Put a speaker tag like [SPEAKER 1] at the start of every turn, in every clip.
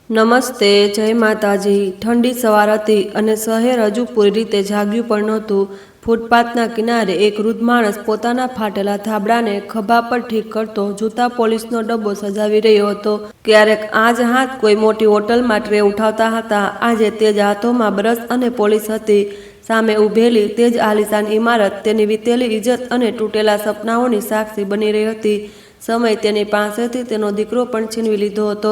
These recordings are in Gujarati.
[SPEAKER 1] નમસ્તે, જય માતાજી। ઠંડી સવાર હતી અને શહેર હજુ પૂરી રીતે જાગ્યું પણ નહોતું। ફૂટપાથના કિનારે એક વૃદ્ધ માણસ પોતાના ફાટેલા ધાબળાને ખભા પર ઠીક કરતો જૂતા પોલીસનો ડબ્બો સજાવી રહ્યો હતો। ક્યારેક આ જ હાથ કોઈ મોટી હોટલમાં ટ્રે ઉઠાવતા હતા। આજે તે જ હાથોમાં બ્રશ અને પોલીસ હતી। સામે ઊભેલી તે જ આલીશાન ઇમારત તેની વીતેલી ઇજ્જત અને તૂટેલા સપનાઓની સાક્ષી બની રહી હતી। સમય તેની પાસેથી તેનો દીકરો પણ છીનવી લીધો હતો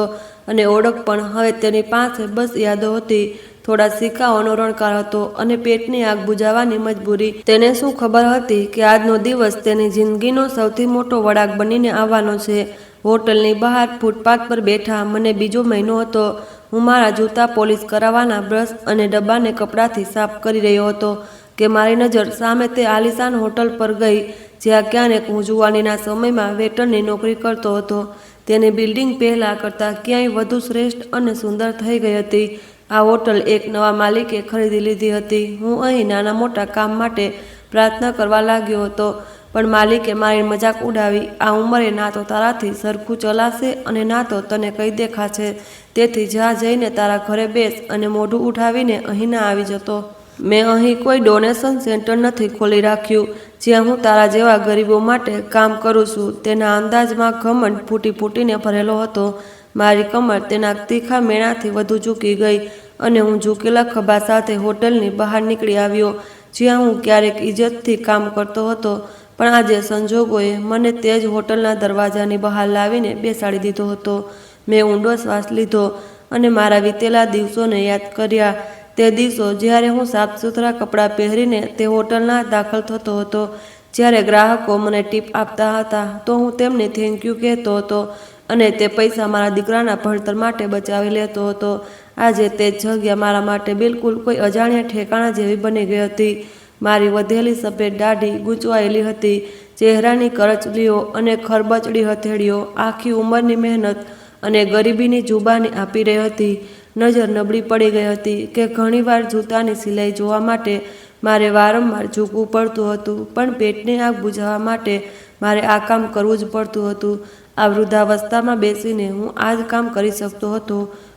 [SPEAKER 1] અને ઓળખ પણ હવે તેની પાસે બસ યાદો હતી। થોડા સિક્કાઓનો રણકાર હતો અને પેટની આગ બુઝાવવાની મજબૂરી। તેને શું ખબર હતી કે આજનો દિવસ તેની જિંદગીનો સૌથી મોટો વળાંક બનીને આવવાનો છે। હોટલની બહાર ફૂટપાથ પર બેઠા મને બીજો મહિનો હતો। હું મારા જૂતા પોલીસ કરાવવાના બ્રશ અને ડબ્બાને કપડાથી સાફ કરી રહ્યો હતો કે મારી નજર સામે તે આલીશાન હોટલ પર ગઈ જ્યાં ક્યારેક હું જુવાનીના સમયમાં વેટરની નોકરી કરતો હતો। તેની બિલ્ડિંગ પહેલાં કરતાં ક્યાંય વધુ શ્રેષ્ઠ અને સુંદર થઈ ગઈ હતી। આ હોટલ એક નવા માલિકે ખરીદી લીધી હતી। હું અહીં નાના મોટા કામ માટે પ્રાર્થના કરવા લાગ્યો હતો પણ માલિકે મારી મજાક ઉડાવી। આ ઉંમરે ના તો તારાથી સરખું ચલાશે અને ના તો તને કંઈ દેખાશે, તેથી જ્યાં જઈને તારા ઘરે બેસ અને મોઢું ઉઠાવીને અહીં ના આવી જતો। મેં અહીં કોઈ ડોનેશન સેન્ટર નથી ખોલી રાખ્યું જ્યાં હું તારા જેવા ગરીબો માટે કામ કરું છું। તેના અંદાજમાં ઘમંડ ફૂટી ફૂટીને ભરેલો હતો। મારી કમર તેના તીખા મેણાથી વધુ ઝૂકી ગઈ અને હું ઝૂકેલા ખભા સાથે હોટલની બહાર નીકળી આવ્યો જ્યાં હું ક્યારેક ઇજ્જતથી કામ કરતો હતો પણ આજે સંજોગોએ મને તે જ હોટલના દરવાજાની બહાર લાવીને બેસાડી દીધો હતો। મેં ઊંડો શ્વાસ લીધો અને મારા વીતેલા દિવસોને યાદ કર્યા। તે દિવસો જ્યારે હું સાફ સુથરા કપડાં પહેરીને તે હોટલમાં દાખલ થતો હતો, જ્યારે ગ્રાહકો મને ટીપ આપતા હતા તો હું તેમને થેન્ક યુ કહેતો હતો અને તે પૈસા મારા દીકરાના ભણતર માટે બચાવી લેતો હતો। આજે તે જગ્યા મારા માટે બિલકુલ કોઈ અજાણ્યા ઠેકાણા જેવી બની ગઈ હતી। મારી વધેલી સફેદ દાઢી ગૂંચવાયેલી હતી, ચહેરાની કરચલીઓ અને ખરબચડી હથેળીઓ આખી ઉંમરની મહેનત અને ગરીબીની જુબાની આપી રહી હતી। નજર નબળી પડી ગઈ હતી કે ઘણીવાર જૂતાની સિલાઈ જોવા માટે મારે વારંવાર ઝૂકવું પડતું હતું પણ પેટની આગ બુઝાવવા માટે મારે આ કામ કરવું જ પડતું હતું। આ વૃદ્ધાવસ્થામાં બેસીને હું આ જ કામ કરી શકતો હતો।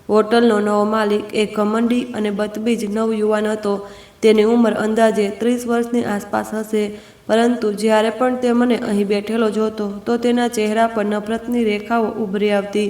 [SPEAKER 1] હોટલનો નવો માલિક એક ઘમંડી અને બદતમીજ નવયુવાન હતો। તેની ઉંમર અંદાજે 30 વર્ષની આસપાસ હશે, પરંતુ જ્યારે પણ તે મને અહીં બેઠેલો જોતો તો તેના ચહેરા પર નફરતની રેખાઓ ઉભરી આવતી।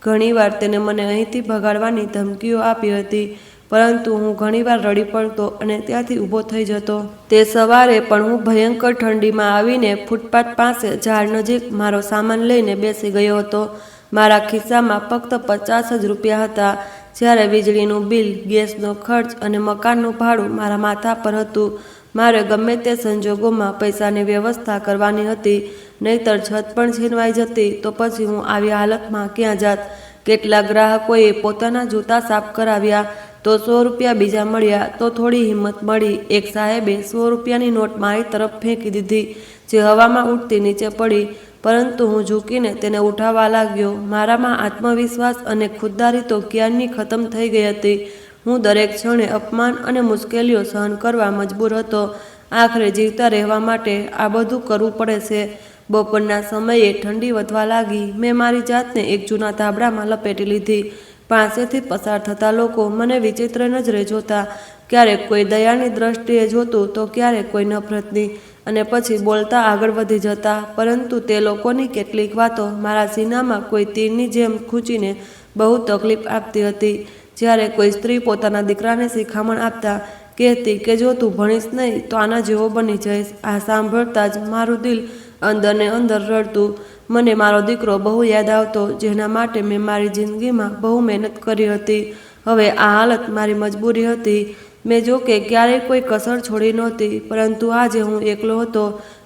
[SPEAKER 1] ઘણીવાર તેને મને અહીંથી ભગાડવાની ધમકીઓ આપી હતી, પરંતુ હું ઘણીવાર રડી પડતો અને ત્યાંથી ઊભો થઈ જતો। તે સવારે પણ હું ભયંકર ઠંડીમાં આવીને ફૂટપાથ પાસે ઝાડ નજીક મારો સામાન લઈને બેસી ગયો હતો। મારા ખિસ્સામાં ફક્ત 50 જ રૂપિયા હતા, જ્યારે વીજળીનું બિલ, ગેસનો ખર્ચ અને મકાનનું ભાડું મારા માથા પર હતું। મારે ગમે તે સંજોગોમાં પૈસાની વ્યવસ્થા કરવાની હતી, નહીંતર છત પણ છીનવાઈ જતી તો પછી હું આવી હાલતમાં ક્યાં જાત। કેટલાક ગ્રાહકોએ પોતાના જૂતા સાફ કરાવ્યા તો 100 રૂપિયા બીજા મળ્યા તો થોડી હિંમત મળી। એક સાહેબે 100 રૂપિયાની નોટ મારી તરફ ફેંકી દીધી જે હવામાં ઉડતી નીચે પડી, પરંતુ હું ઝૂકીને તેને ઉઠાવવા લાગ્યો। મારામાં આત્મવિશ્વાસ અને ખુદદારી તો ક્યારની ખતમ થઈ ગઈ હતી। હું દરેક ક્ષણે અપમાન અને મુશ્કેલીઓ સહન કરવા મજબૂર હતો। આખરે જીવતા રહેવા માટે આ બધું કરવું પડે છે। બપોરના સમયે ઠંડી વધવા લાગી। મેં મારી જાતને એક જૂના ધાબળામાં લપેટી લીધી। પાસેથી પસાર થતા લોકો મને વિચિત્ર નજરે જોતા, ક્યારેક કોઈ દયાની દ્રષ્ટિએ જોતું તો ક્યારેક કોઈ નફરતની, અને પછી બોલતા આગળ વધી જતા, પરંતુ તે લોકોની કેટલીક વાતો મારા સીનામાં કોઈ તીરની જેમ ખૂંચીને બહુ તકલીફ આપતી હતી। જ્યારે કોઈ સ્ત્રી પોતાના દીકરાને શિખામણ આપતા કહેતી કે જો તું ભણીશ નહીં તો આના જેવો બની જઈશ, આ સાંભળતા જ મારું દિલ અંદર ને અંદર રડતું। મને મારો દીકરો બહુ યાદ આવતો, જેના માટે મેં મારી જિંદગીમાં બહુ મહેનત કરી હતી। હવે આ હાલત મારી મજબૂરી હતી। મેં જો કે ક્યારેય કોઈ કસર છોડી નહોતી, પરંતુ આજે હું એકલો હતો।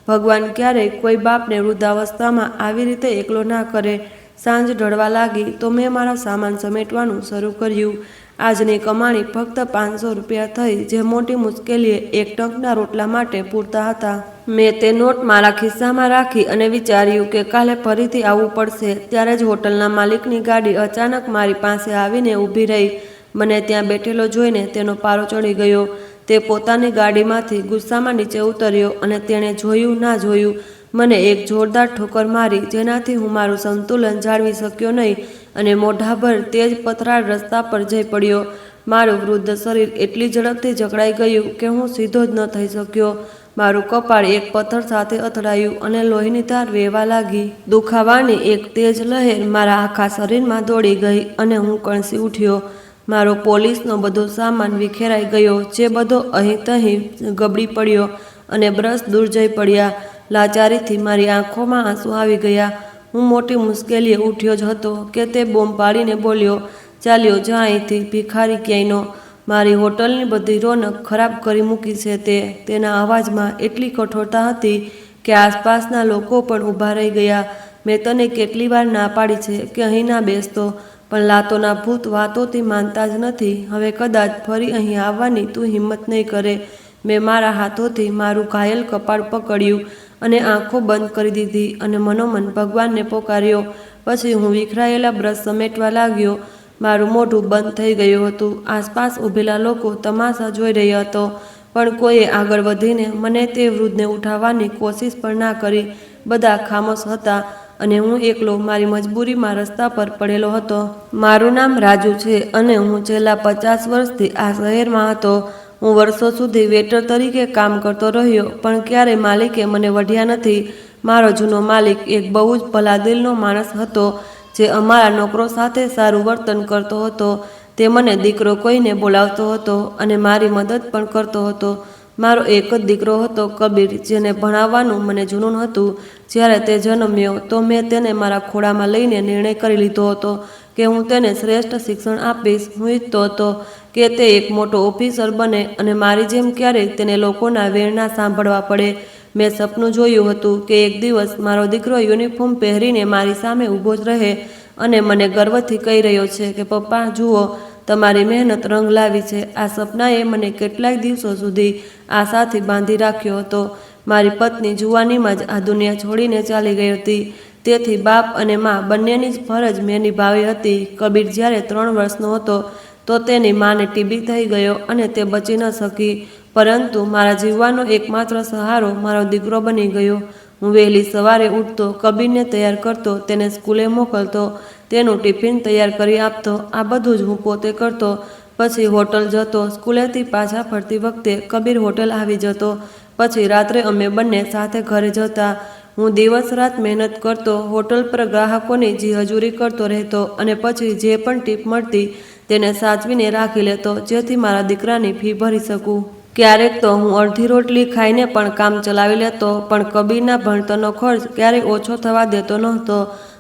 [SPEAKER 1] ભગવાન ક્યારેય કોઈ બાપને વૃદ્ધાવસ્થામાં આવી રીતે એકલો ના કરે। સાંજ ઢળવા લાગી તો મેં મારો સામાન સમેટવાનું શરૂ કર્યું। આજની કમાણી ફક્ત 500 રૂપિયા થઈ, જે મોટી મુશ્કેલીએ એક ટંકના રોટલા માટે પૂરતા હતા। મેં તે નોટ મારા ખિસ્સામાં રાખી અને વિચાર્યું કે કાલે ફરીથી આવવું પડશે। ત્યારે જ હોટલના માલિકની ગાડી અચાનક મારી પાસે આવીને ઊભી રહી। મને ત્યાં બેઠેલો જોઈને તેનો પારો ચડી ગયો। તે પોતાની ગાડીમાંથી ગુસ્સામાં નીચે ઉતર્યો અને તેણે જોયું ના જોયું મને એક જોરદાર ઠોકર મારી, જેનાથી હું મારું સંતુલન જાળવી શક્યો નહીં અને મોઢાભર તેજ પથરાળ રસ્તા પર જઈ પડ્યો. મારું વૃદ્ધ શરીર એટલી ઝડપથી જકડાઈ ગયું કે હું સીધો જ ન થઈ શક્યો. મારું કપાળ એક પથ્થર સાથે અથડાયું અને લોહીની ધાર વહેવા લાગી. દુખાવાની એક તેજ લહેર મારા આખા શરીરમાં દોડી ગઈ અને હું કણસી ઉઠ્યો. મારો પોલીસનો બધો સામાન વિખેરાઈ ગયો, જે બધો અહીં તહીં ગબડી પડ્યો અને બ્રશ દૂર જઈ પડ્યા. લાચારીથી મારી આંખોમાં આંસુ આવી ગયા. હું મોટી મુશ્કેલીએ ઉઠ્યો જ હતો કે તે બૂમ પાડીને બોલ્યો, ચાલ્યો જા અહીંથી, ભિખારી ક્યાંયનો. મારી હોટલની બધી રોનક ખરાબ કરી મૂકી છે તે. તેના અવાજમાં એટલી કઠોરતા હતી કે આસપાસના લોકો પણ ઊભા રહી ગયા. મેં તને કેટલી વાર ના પાડી છે કે અહીં ના બેસતો, પણ લાતોના ભૂત વાતોથી માનતા જ નથી. હવે કદાચ ફરી અહીં આવવાની તું હિંમત નહીં કરે. મેં મારા હાથોથી મારું ઘાયલ કપાળ પકડ્યું અને આંખો બંધ કરી દીધી અને મનોમન ભગવાનને પોકાર્યો. પછી હું વિખરાયેલા બ્રશ સમેટવા લાગ્યો. મારું મોઢું બંધ થઈ ગયું હતું. આસપાસ ઊભેલા લોકો તમાશા જોઈ રહ્યા હતો, પણ કોઈએ આગળ વધીને મને તે વૃદ્ધને ઉઠાવવાની કોશિશ પણ ના કરી. બધા ખામોશ હતા અને હું એકલો મારી મજબૂરીમાં રસ્તા પર પડેલો હતો. મારું નામ રાજુ છે અને હું છેલ્લા 50 વર્ષથી આ શહેરમાં હતો. હું વર્ષો સુધી વેટર તરીકે કામ કરતો રહ્યો, પણ ક્યારેય માલિકે મને વઢ્યા નથી. મારો જૂનો માલિક એક બહુ જ ભલા દિલનો માણસ હતો, જે અમારા નોકરો સાથે સારું વર્તન કરતો હતો. તે મને દીકરો કહીને બોલાવતો હતો અને મારી મદદ પણ કરતો હતો. મારો એક જ દીકરો હતો, કબીર, જેને ભણાવવાનું મને જુનૂન હતું. જ્યારે તે જન્મ્યો તો મેં તેને મારા ખોળામાં લઈને નિર્ણય કરી લીધો હતો કે હું તેને શ્રેષ્ઠ શિક્ષણ આપીશ. હું ઈચ્છતો હતો કે તે એક મોટો ઓફિસર બને અને મારી જેમ ક્યારેય તેને લોકોના વેણ ના સાંભળવા પડે. મેં સપનું જોયું હતું કે એક દિવસ મારો દીકરો યુનિફોર્મ પહેરીને મારી સામે ઊભો જ રહે અને મને ગર્વથી કહી રહ્યો છે કે પપ્પા જુઓ, તમારી મહેનત રંગ લાવી છે. આ સપનાએ મને કેટલાય દિવસો સુધી આશાથી બાંધી રાખ્યો હતો. મારી પત્ની જુવાનીમાં જ આ દુનિયા છોડીને ચાલી ગઈ હતી, તેથી બાપ અને મા બંનેની જ ફરજ મેં નિભાવી હતી. કબીર જ્યારે 3 વર્ષનો હતો તો તેની માને ટીબી થઈ ગયો અને તે બચી ન શકી, પરંતુ મારા જીવવાનો એકમાત્ર સહારો મારો દીકરો બની ગયો. હું વહેલી સવારે ઉઠતો, કબીરને તૈયાર કરતો, તેને સ્કૂલે મોકલતો, તેનું ટિફિન તૈયાર કરી આપતો. આ બધું જ હું પોતે કરતો. પછી હોટલ જતો. સ્કૂલેથી પાછા ફરતી વખતે કબીર હોટલ આવી જતો. પછી રાત્રે અમે બંને સાથે ઘરે જતા. હું દિવસ રાત મહેનત કરતો, હોટલ પર ગ્રાહકોની જી હજૂરી કરતો રહેતો અને પછી જે પણ ટીપ મળતી તેને સાચવીને રાખી લેતો, જેથી મારા દીકરાની ફી ભરી શકું. ક્યારેક તો હું અડધી રોટલી ખાઈને પણ કામ ચલાવી લેતો, પણ કબીરના ભણતરનો ખર્ચ ક્યારેય ઓછો થવા દેતો નહોતો.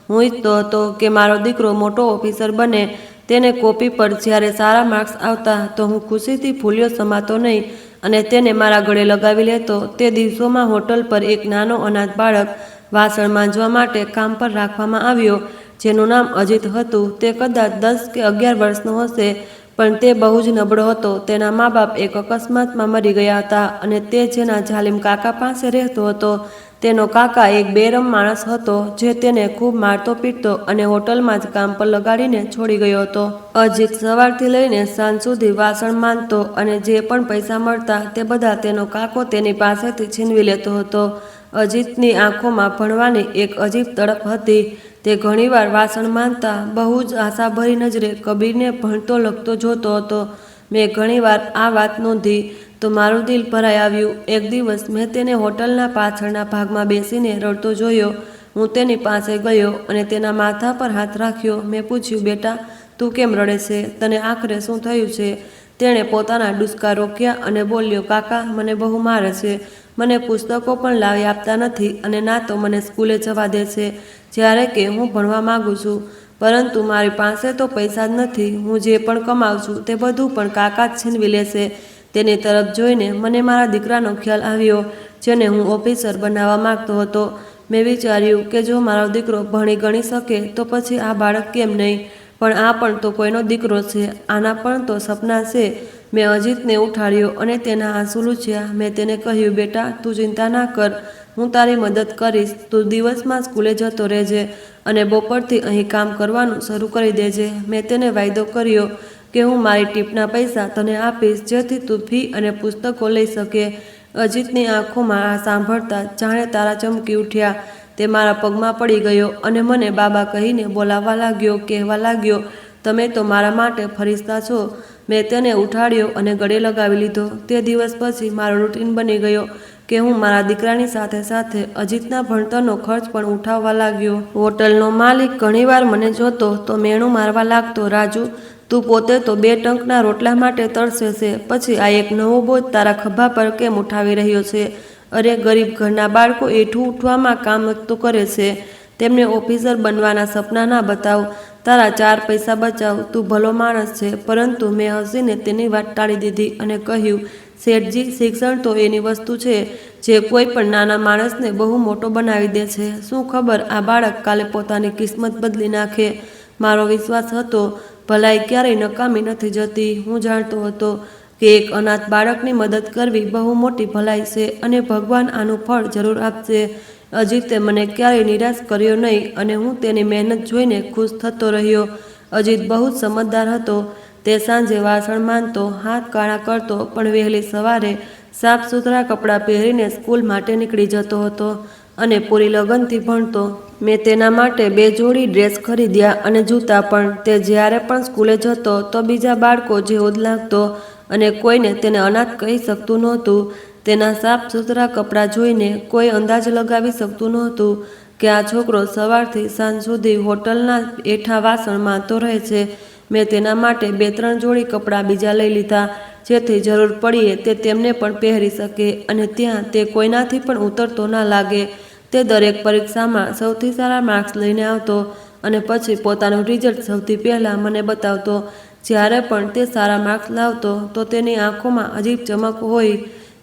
[SPEAKER 1] હું ઈચ્છતો હતો કે મારો દીકરો મોટો ઓફિસર બને. તેને કોપી પર જ્યારે સારા માર્ક્સ આવતા તો હું ખુશીથી ફૂલ્યો સમાતો નહીં અને તેને મારા ગળે લગાવી લેતો. તે દિવસોમાં હોટલ પર એક નાનો અનાથ બાળક વાસણ માંજવા માટે કામ પર રાખવામાં આવ્યો, જેનું નામ અજીત હતું. તે કદાચ 10 કે 11 વર્ષનો હશે, પણ તે બહુ જ નબળો હતો. તેના મા બાપ એક અકસ્માતમાં મરી ગયા હતા અને તે જેના જાલિમ કાકા પાસે રહેતો હતો, તેનો કાકા એક બેરમ માણસ હતો, જે તેને ખૂબ મારતો પીટતો અને હોટલમાં જ કામ પર લગાડીને છોડી ગયો હતો. અજીત સવારથી લઈને સાંજ સુધી વાસણ માંજતો અને જે પણ પૈસા મળતા તે બધા તેનો કાકો તેની પાસેથી છીનવી લેતો હતો. અજીતની આંખોમાં ભણવાની એક અજીબ તડપ હતી. તે ઘણીવાર વાસણ માંજતા બહુ જ આશાભરી નજરે કબીરને ભણતો લખતો જોતો હતો. મેં ઘણીવાર આ વાત નોંધી તો મારું દિલ ભરાઈ આવ્યું. એક દિવસ મેં તેને હોટલના પાછળના ભાગમાં બેસીને રડતો જોયો. હું તેની પાસે ગયો અને તેના માથા પર હાથ રાખ્યો. મેં પૂછ્યું, બેટા, તું કેમ રડે છે? તને આખરે શું થયું છે? તેણે પોતાના ડૂસકા રોક્યા અને બોલ્યો, કાકા, મને બહુ મારે છે. મને પુસ્તકો પણ લાવી આપતા નથી અને ના તો મને સ્કૂલે જવા દે છે, જ્યારે કે હું ભણવા માગું છું. પરંતુ મારી પાસે તો પૈસા જ નથી. હું જે પણ કમાઉં છું તે બધું પણ કાકા જ છીનવી લેશે. તેની તરફ જોઈને મને મારા દીકરાનો ખ્યાલ આવ્યો, જેને હું ઓફિસર બનાવવા માંગતો હતો. મેં વિચાર્યું કે જો મારો દીકરો ભણી ગણી શકે તો પછી આ બાળક કેમ નહીં, પણ આ પણ તો કોઈનો દીકરો છે. આના પણ તો સપના છે. મેં અજીતને ઉઠાડ્યો અને તેના આંસુ લૂછ્યા. મેં તેને કહ્યું, બેટા, તું ચિંતા ના કર, હું તારી મદદ કરીશ. તું દિવસમાં સ્કૂલે જતો રહેજે અને બપોરથી અહીં કામ કરવાનું શરૂ કરી દેજે. મેં તેને વાયદો કર્યો કે હું મારી ટીપના પૈસા તને આપીશ, જેથી તું ફી અને પુસ્તકો લઈ શકે. અજીતની આંખોમાં આ સાંભળતા જાણે તારા ચમકી ઉઠ્યા. તે મારા પગમાં પડી ગયો અને મને બાબા કહીને બોલાવવા લાગ્યો, કહેવા લાગ્યો, તમે તો મારા માટે ફરિશ્તા છો. મેં તેને ઉઠાડ્યો અને ગળે લગાવી લીધો. તે દિવસ પછી મારો રૂટીન બની ગયો કે હું મારા દીકરાની સાથે સાથે અજીતના ભણતરનો ખર્ચ પણ ઉઠાવવા લાગ્યો. હોટલનો માલિક ઘણીવાર મને જોતો તો મેણું મારવા લાગતો, રાજુ તું પોતે તો 2 ટંકના રોટલા માટે તરસે છે, પછી આ એક નવો બોજ તારા ખભા પર કેમ ઉઠાવી રહ્યો છે? અરે ગરીબ ઘરના બાળકો એઠું ઉઠવામાં કામ તો કરે છે, તેમને ઓફિસર બનવાના સપના ના બતાવ. તારા 4 પૈસા બચાવ, તું ભલો માણસ છે. પરંતુ મેં હસીને તેની વાત ટાળી દીધી અને કહ્યું, શેઠજી, શિક્ષણ તો એની વસ્તુ છે જે કોઈ પણ નાના માણસને બહુ મોટો બનાવી દે છે. શું ખબર આ બાળક કાલે પોતાની કિસ્મત બદલી નાખે. મારો વિશ્વાસ હતો ભલાઈ ક્યારેય નકામી નથી જતી. હું જાણતો હતો કે એક અનાથ બાળકની મદદ કરવી બહુ મોટી ભલાઈ છે અને ભગવાન આનું ફળ જરૂર આપશે. અજીતે મને ક્યારેય નિરાશ કર્યો નહીં અને હું તેની મહેનત જોઈને ખુશ થતો રહ્યો. અજીત બહુ જ સમજદાર હતો. તે સાંજે વાસણ માંજતો, હાથ કાળા કરતો, પણ વહેલી સવારે સાફ સુથરા કપડાં પહેરીને સ્કૂલ માટે નીકળી જતો હતો અને પૂરી લગનથી ભણતો. મેં તેના માટે 2 જોડી ડ્રેસ ખરીદ્યા અને જૂતા પણ. તે જ્યારે પણ સ્કૂલે જતો તો બીજા બાળકો જેવો જ લાગતો અને કોઈને તેને અનાથ કહી શકતું નહોતું. તેના સાફ સુથરા કપડાં જોઈને કોઈ અંદાજ લગાવી શકતું નહોતું કે આ છોકરો સવારથી સાંજ સુધી હોટલના એઠા વાસણ માંજતો રહે છે. મેં તેના માટે 2-3 જોડી કપડાં બીજા લઈ લીધા, જેથી જરૂર પડીએ તે તેમને પણ પહેરી શકે અને ત્યાં તે કોઈનાથી પણ ઉતરતો ના લાગે. તે દરેક પરીક્ષામાં સૌથી સારા માર્ક્સ લઈને આવતો અને પછી પોતાનું રિઝલ્ટ સૌથી પહેલાં મને બતાવતો. જ્યારે પણ તે સારા માર્ક્સ લાવતો તો તેની આંખોમાં અજીબ ચમક હોય.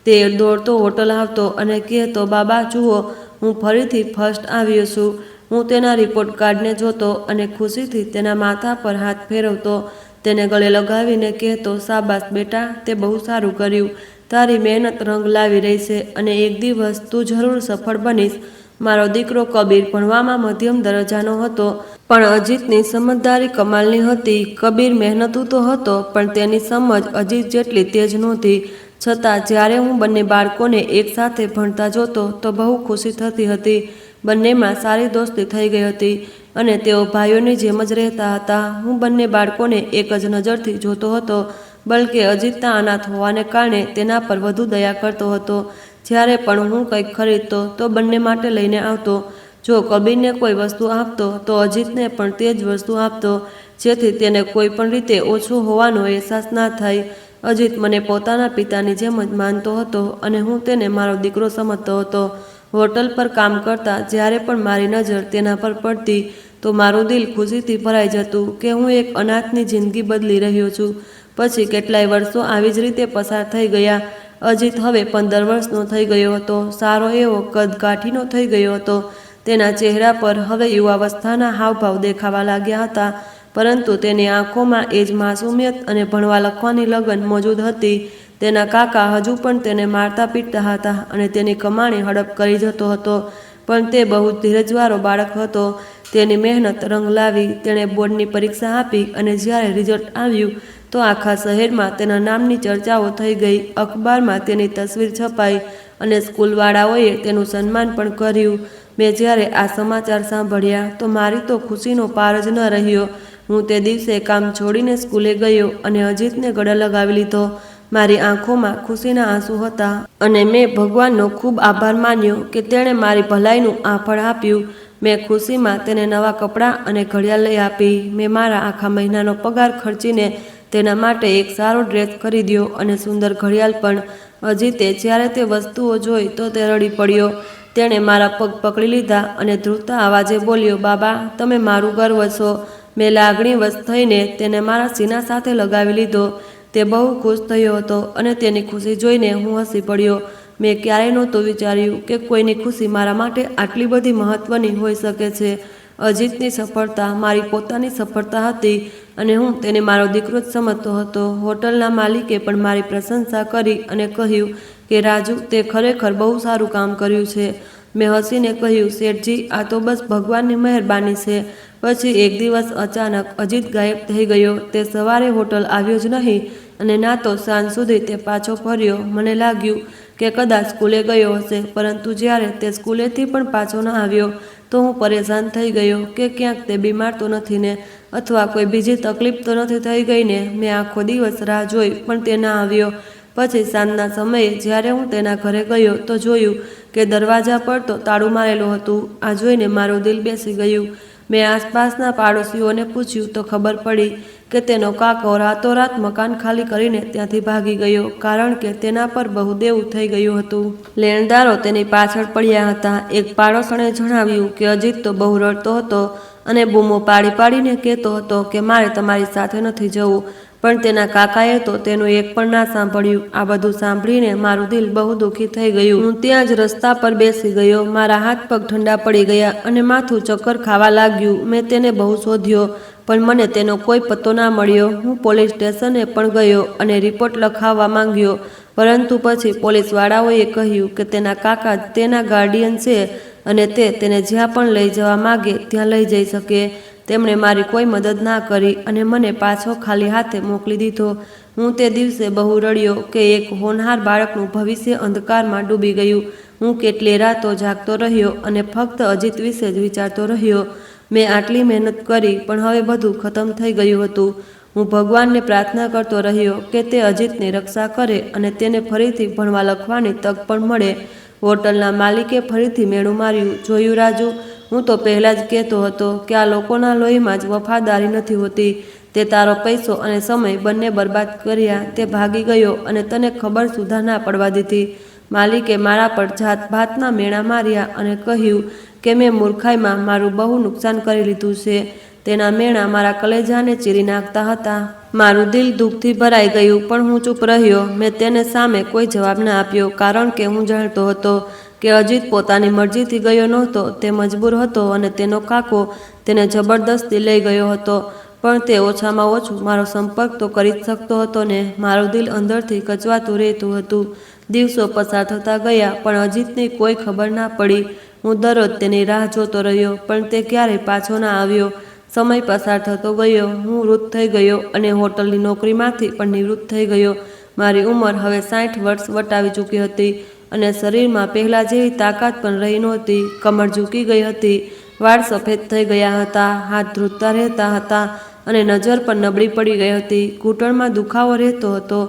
[SPEAKER 1] તે દોડતો હોટલ આવતો અને કહેતો, બાબા જુઓ, હું ફરીથી ફર્સ્ટ આવ્યો છું. હું તેના રિપોર્ટ કાર્ડને જોતો અને ખુશીથી તેના માથા પર હાથ ફેરવતો, તેને ગળે લગાવીને કહેતો, શાબાશ બેટા, તે બહુ સારું કર્યું. તારી મહેનત રંગ લાવી રહી છે અને એક દિવસ તું જરૂર સફળ બનીશ. મારો દીકરો કબીર ભણવામાં મધ્યમ દરજ્જાનો હતો, પણ અજીતની સમજદારી કમાલની હતી. કબીર મહેનતુ તો હતો, પણ તેની સમજ અજીત જેટલી તેજ નહોતી. છતાં જ્યારે હું બંને બાળકોને એકસાથે ભણતા જોતો તો બહુ ખુશી થતી હતી. બંનેમાં સારી દોસ્તી થઈ ગઈ હતી અને તેઓ ભાઈઓની જેમ જ રહેતા હતા. હું બંને બાળકોને એક જ નજરથી જોતો હતો, બલકે અજીતના અનાથ હોવાને કારણે તેના પર વધુ દયા કરતો હતો. જ્યારે પણ હું કંઈક ખરીદતો તો બંને માટે લઈને આવતો. જો કબીરને કોઈ વસ્તુ આપતો તો અજીતને પણ તે જ વસ્તુ આપતો, જેથી તેને કોઈ પણ રીતે ઓછું હોવાનો અહેસાસ ના થાય. અજીત મને પોતાના પિતાની જેમ જ માનતો હતો અને હું તેને મારો દીકરો સમજતો હતો. હોટલ પર કામ કરતા જ્યારે પણ મારી નજર તેના પર પડતી તો મારું દિલ ખુશીથી ભરાઈ જતું કે હું એક અનાથની જિંદગી બદલી રહ્યો છું. પછી કેટલાય વર્ષો આવી જ રીતે પસાર થઈ ગયા. અજીત હવે 15 વર્ષનો થઈ ગયો હતો. સારો એવો કદ કાઠીનો થઈ ગયો હતો. તેના ચહેરા પર હવે યુવાવસ્થાના હાવભાવ દેખાવા લાગ્યા હતા, પરંતુ તેની આંખોમાં એ જ માસુમિયત અને ભણવા લખવાની લગન મોજૂદ હતી. તેના કાકા હજુ પણ તેને મારતા પીટતા હતા અને તેની કમાણી હડપ કરી જતો હતો, પણ તે બહુ જ ધીરજવાળો બાળક હતો. તેની મહેનત રંગ લાવી. તેણે બોર્ડની પરીક્ષા આપી અને જ્યારે રિઝલ્ટ આવ્યું તો આખા શહેરમાં તેના નામની ચર્ચાઓ થઈ ગઈ. અખબારમાં તેની તસવીર છપાઈ અને સ્કૂલવાળાઓએ તેનું સન્માન પણ કર્યું. મેં જ્યારે આ સમાચાર સાંભળ્યા તો મારી તો ખુશીનો પાર જ ન રહ્યો. હું તે દિવસે કામ છોડીને સ્કૂલે ગયો અને અજીતને ગળે લગાવી લીધો. મારી આંખોમાં ખુશીના આંસુ હતા અને મેં ભગવાનનો ખૂબ આભાર માન્યો કે તેણે મારી ભલાઈનું આ ફળ આપ્યું. મેં ખુશીમાં તેને નવા કપડાં અને ઘડિયાળ લઈ આપી. મેં મારા આખા મહિનાનો પગાર ખર્ચીને તેના માટે એક સારો ડ્રેસ ખરીદ્યો અને સુંદર ઘડિયાળ પણ. અજીતે જ્યારે તે વસ્તુઓ જોઈ તો તે રડી પડ્યો. તેણે મારા પગ પકડી લીધા અને ધ્રુજતા અવાજે બોલ્યો, બાબા, તમે મારું ગર્વ છો. મેં લાગણીવશ થઈને તેને મારા સીના સાથે લગાવી લીધો. તે બહુ ખુશ થયો હતો અને તેની ખુશી જોઈને હું હસી પડ્યો. મેં ક્યારેય નહોતું વિચાર્યું કે કોઈની ખુશી મારા માટે આટલી બધી મહત્વની હોઈ શકે છે. અજીતની સફળતા મારી પોતાની સફળતા હતી અને હું તેને મારો દીકરો જ સમજતો હતો. હોટલના માલિકે પણ મારી પ્રશંસા કરી અને કહ્યું કે રાજુ, તે ખરેખર બહુ સારું કામ કર્યું છે. મેં હસીને કહ્યું, શેઠજી, આ તો બસ ભગવાનની મહેરબાની છે. પછી એક દિવસ અચાનક અજીત ગાયબ થઈ ગયો. તે સવારે હોટલ આવ્યો જ નહીં અને ના તો સાંજ સુધી તે પાછો ફર્યો. મને લાગ્યું કે કદાચ સ્કૂલે ગયો હશે, પરંતુ જ્યારે તે સ્કૂલેથી પણ પાછો ન આવ્યો તો હું પરેશાન થઈ ગયો કે ક્યાંક તે બીમાર તો નથી ને, અથવા કોઈ બીજી તકલીફ તો નથી થઈ ગઈ ને. મેં આખો દિવસ રાહ જોઈ પણ તે ના આવ્યો. પછી સાંજના સમયે જ્યારે હું તેના ઘરે ગયો તો જોયું કે દરવાજા પર તો તાળું મારેલું હતું. આ જોઈને મારું દિલ બેસી ગયું. મેં આસપાસના પાડોશીઓને પૂછ્યું તો ખબર પડી કે તેનો કાકો રાતોરાત મકાન ખાલી કરીને ત્યાંથી ભાગી ગયો, કારણ કે તેના પર બહુ દેવું થઈ ગયું હતું. લેણદારો તેની પાછળ પડ્યા હતા. એક પાડોશણે જણાવ્યું કે અજીત તો બહુ રડતો હતો અને બૂમો પાડી પાડીને કહેતો હતો કે મારે તમારી સાથે નથી જવું, પણ તેના કાકાએ તો તેનું એક પણ ના સાંભળ્યું. આ બધું સાંભળીને મારું દિલ બહુ દુઃખી થઈ ગયું. હું ત્યાં જ રસ્તા પર બેસી ગયો. મારા હાથ પગ ઠંડા પડી ગયા અને માથું ચક્કર ખાવા લાગ્યું. મેં તેને બહુ શોધ્યો પણ મને તેનો કોઈ પત્તો ના મળ્યો. હું પોલીસ સ્ટેશને પણ ગયો અને રિપોર્ટ લખાવવા માંગ્યો, પરંતુ પછી પોલીસવાળાઓએ કહ્યું કે તેના કાકા તેના ગાર્ડિયન છે અને તે તેને જ્યાં પણ લઈ જવા માગે ત્યાં લઈ જઈ શકે. તેમણે મારી કોઈ મદદ ના કરી અને મને પાછો ખાલી હાથે મોકલી દીધો. હું તે દિવસે બહુ રડ્યો કે એક હોનહાર બાળકનું ભવિષ્ય અંધકારમાં ડૂબી ગયું. હું કેટલીય રાતો જાગતો રહ્યો અને ફક્ત અજીત વિશે જ વિચારતો રહ્યો. મેં આટલી મહેનત કરી પણ હવે બધું ખતમ થઈ ગયું હતું. હું ભગવાનને પ્રાર્થના કરતો રહ્યો કે તે અજીતની રક્ષા કરે અને તેને ફરીથી ભણવા લખવાની તક પણ મળે. હોટલના માલિકે ફરીથી મેણું માર્યું. જોયું રાજુ, હું તો પહેલાં જ કહેતો હતો કે આ લોકોના લોહીમાં જ વફાદારી નથી હોતી. તે તારો પૈસો અને સમય બંને બરબાદ કર્યા. તે ભાગી ગયો અને તને ખબર સુધા ના પડવા દીધી. માલિકે મારા પર જાત ભાતના મેણા માર્યા અને કહ્યું કે મેં મૂર્ખાઈમાં મારું બહુ નુકસાન કરી લીધું છે. તેના મેણા મારા કલેજાને ચીરી નાખતા હતા. મારું દિલ દુઃખથી ભરાઈ ગયું પણ હું ચૂપ રહ્યો. મેં તેને સામે કોઈ જવાબ ના આપ્યો, કારણ કે હું જાણતો હતો કે અજીત પોતાની મરજીથી ગયો નહોતો. તે મજબૂર હતો અને તેનો કાકો તેને જબરદસ્તી લઈ ગયો હતો. પણ તે ઓછામાં ઓછું મારો સંપર્ક તો કરી જ શકતો હતો ને. મારું દિલ અંદરથી કચવાતું રહેતું હતું. દિવસો પસાર થતા ગયા પણ અજીતની કોઈ ખબર ના પડી. હું દરરોજ તેની રાહ જોતો રહ્યો પણ તે ક્યારેય પાછો ના આવ્યો. સમય પસાર થતો ગયો. હું વૃદ્ધ થઈ ગયો અને હોટલની નોકરીમાંથી પણ નિવૃત્ત થઈ ગયો. મારી ઉંમર હવે 60 વર્ષ વટાવી ચૂકી હતી અને શરીરમાં પહેલાં જેવી તાકાત પણ રહી નહોતી. કમર ઝૂકી ગઈ હતી, વાળ સફેદ થઈ ગયા હતા, હાથ ધ્રુજતા રહેતા હતા અને નજર પણ નબળી પડી ગઈ હતી. ઘૂંટણમાં દુખાવો રહેતો હતો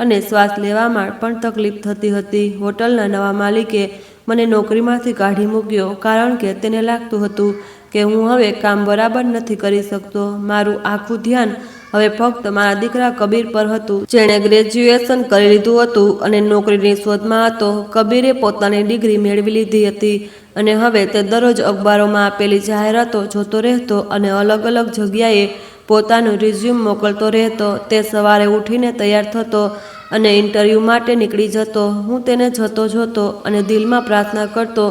[SPEAKER 1] અને શ્વાસ લેવામાં પણ તકલીફ થતી હતી. હોટલના નવા માલિકે મને નોકરીમાંથી કાઢી મૂક્યો, કારણ કે તેને લાગતું હતું કે હું હવે કામ બરાબર નથી કરી શકતો. મારું આખું ધ્યાન હવે ફક્ત મારા દીકરા કબીર પર હતું, જેણે ગ્રેજ્યુએશન કરી લીધું હતું અને નોકરીની શોધમાં હતો. કબીરે પોતાની ડિગ્રી મેળવી લીધી હતી અને હવે તે દરરોજ અખબારોમાં આપેલી જાહેરાતો જોતો રહેતો અને અલગ અલગ જગ્યાએ પોતાનું રિઝ્યુમ મોકલતો રહેતો. તે સવારે ઉઠીને તૈયાર થતો અને ઇન્ટરવ્યૂ માટે નીકળી જતો. હું તેને જતો જોતો અને દિલમાં પ્રાર્થના કરતો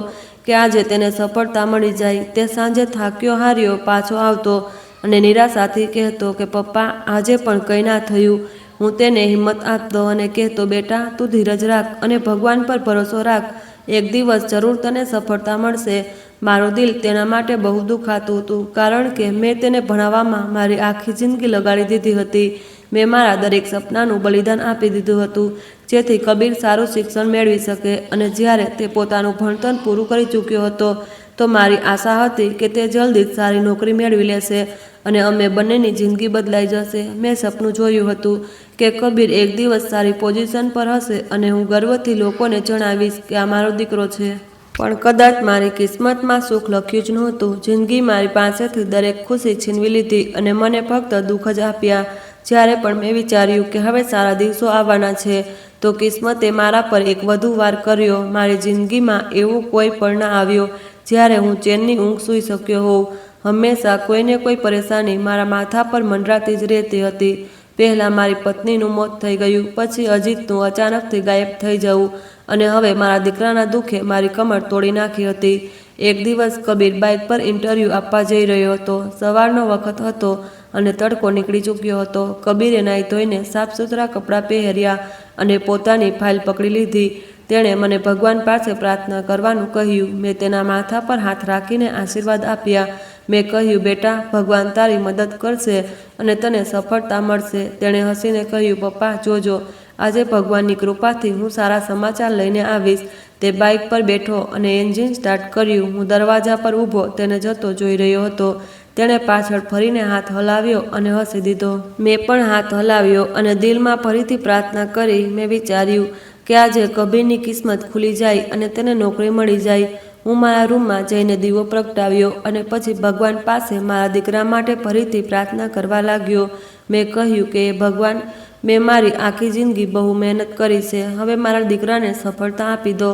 [SPEAKER 1] કે આજે તેને સફળતા મળી જાય. તે સાંજે થાક્યો હાર્યો પાછો આવતો અને નિરાશાથી કહેતો કે પપ્પા, આજે પણ કંઈ ના થયું. હું તેને હિંમત આપતો અને કહેતો, બેટા તું ધીરજ રાખ અને ભગવાન પર ભરોસો રાખ. એક દિવસ જરૂર તને સફળતા મળશે. મારું દિલ તેના માટે બહુ દુખાતું હતું, કારણ કે મેં તેને ભણાવવામાં મારી આખી જિંદગી લગાડી દીધી હતી. મેં મારા દરેક સપનાનું બલિદાન આપી દીધું હતું જેથી કબીર સારું શિક્ષણ મેળવી શકે. અને જ્યારે તે પોતાનું ભણતર પૂરું કરી ચૂક્યો હતો તો મારી આશા હતી કે તે જલ્દી જ સારી નોકરી મેળવી લેશે અને અમે બંનેની જિંદગી બદલાઈ જશે. મેં સપનું જોયું હતું કે કબીર એક દિવસ સારી પોઝિશન પર હશે અને હું ગર્વથી લોકોને જણાવીશ કે આ મારો દીકરો છે. પણ કદાચ મારી કિસ્મતમાં સુખ લખ્યું જ નહોતું. જિંદગી મારી પાસેથી દરેક ખુશી છીનવી લીધી અને મને ફક્ત દુઃખ જ આપ્યા. જ્યારે પણ મેં વિચાર્યું કે હવે સારા દિવસો આવવાના છે તો કિસ્મતે મારા પર એક વધુ વાર કર્યો. મારી જિંદગીમાં એવું કોઈ પણ ના આવ્યો જ્યારે હું ચેનની ઊંઘ સૂઈ શક્યો હોઉં. હંમેશા કોઈને કોઈ પરેશાની મારા માથા પર મંડરાતી જ રહેતી હતી. પહેલાં મારી પત્નીનું મોત થઈ ગયું, પછી અજીતનું અચાનકથી ગાયબ થઈ જવું અને હવે મારા દીકરાના દુઃખે મારી કમર તોડી નાખી હતી. એક દિવસ કબીર બાઇક પર ઇન્ટરવ્યૂ આપવા જઈ રહ્યો હતો. સવારનો વખત હતો અને તડકો નીકળી ચૂક્યો હતો. કબીરે નાહી ધોઈને સાફ સુથરા કપડાં પહેર્યા અને પોતાની ફાઇલ પકડી લીધી. તેણે મને ભગવાન પાસે પ્રાર્થના કરવાનું કહ્યું. મેં તેના માથા પર હાથ રાખીને આશીર્વાદ આપ્યા. મેં કહ્યું, બેટા, ભગવાન તારી મદદ કરશે અને તને સફળતા મળશે. તેણે હસીને કહ્યું, પપ્પા જોજો, આજે ભગવાનની કૃપાથી હું સારા સમાચાર લઈને આવીશ. તે બાઇક પર બેઠો અને એન્જિન સ્ટાર્ટ કર્યું. હું દરવાજા પર ઊભો તેને જતો જોઈ રહ્યો હતો. તેણે પાછળ ફરીને હાથ હલાવ્યો અને હસી દીધો. મેં પણ હાથ હલાવ્યો અને દિલમાં ફરીથી પ્રાર્થના કરી. મેં વિચાર્યું કે આજે કબીરની કિસ્મત ખુલી જાય અને તેને નોકરી મળી જાય. હું મારા રૂમમાં જઈને દીવો પ્રગટાવ્યો અને પછી ભગવાન પાસે મારા દીકરા માટે ફરીથી પ્રાર્થના કરવા લાગ્યો. મેં કહ્યું કે ભગવાન, મેં મારી આખી જિંદગી બહુ મહેનત કરી છે. હવે મારા દીકરાને સફળતા આપી દો.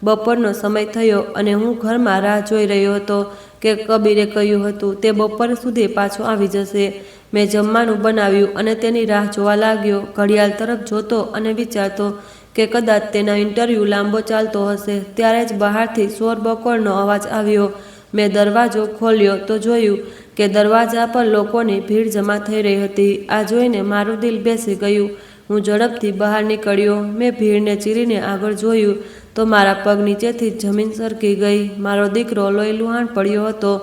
[SPEAKER 1] બપોરનો સમય થયો અને હું ઘરમાં રાહ જોઈ રહ્યો હતો કે કબીરે કહ્યું હતું તે બપોર સુધી પાછો આવી જશે. મેં જમવાનું બનાવ્યું અને તેની રાહ જોવા લાગ્યો. ઘડિયાળ તરફ જોતો અને વિચારતો કે કદાચ તેના ઇન્ટરવ્યૂ લાંબો ચાલતો હશે. ત્યારે જ બહારથી શોરબકોરનો અવાજ આવ્યો. મેં દરવાજો ખોલ્યો તો જોયું કે દરવાજા પર લોકોની ભીડ જમા થઈ રહી હતી. આ જોઈને મારું દિલ બેસી ગયું. હું ઝડપથી બહાર નીકળ્યો. મેં ભીડને ચીરીને આગળ જોયું તો મારા પગ નીચેથી જમીન સરકી ગઈ. મારો દીકરો લોહીલુહાણ પડ્યો હતો.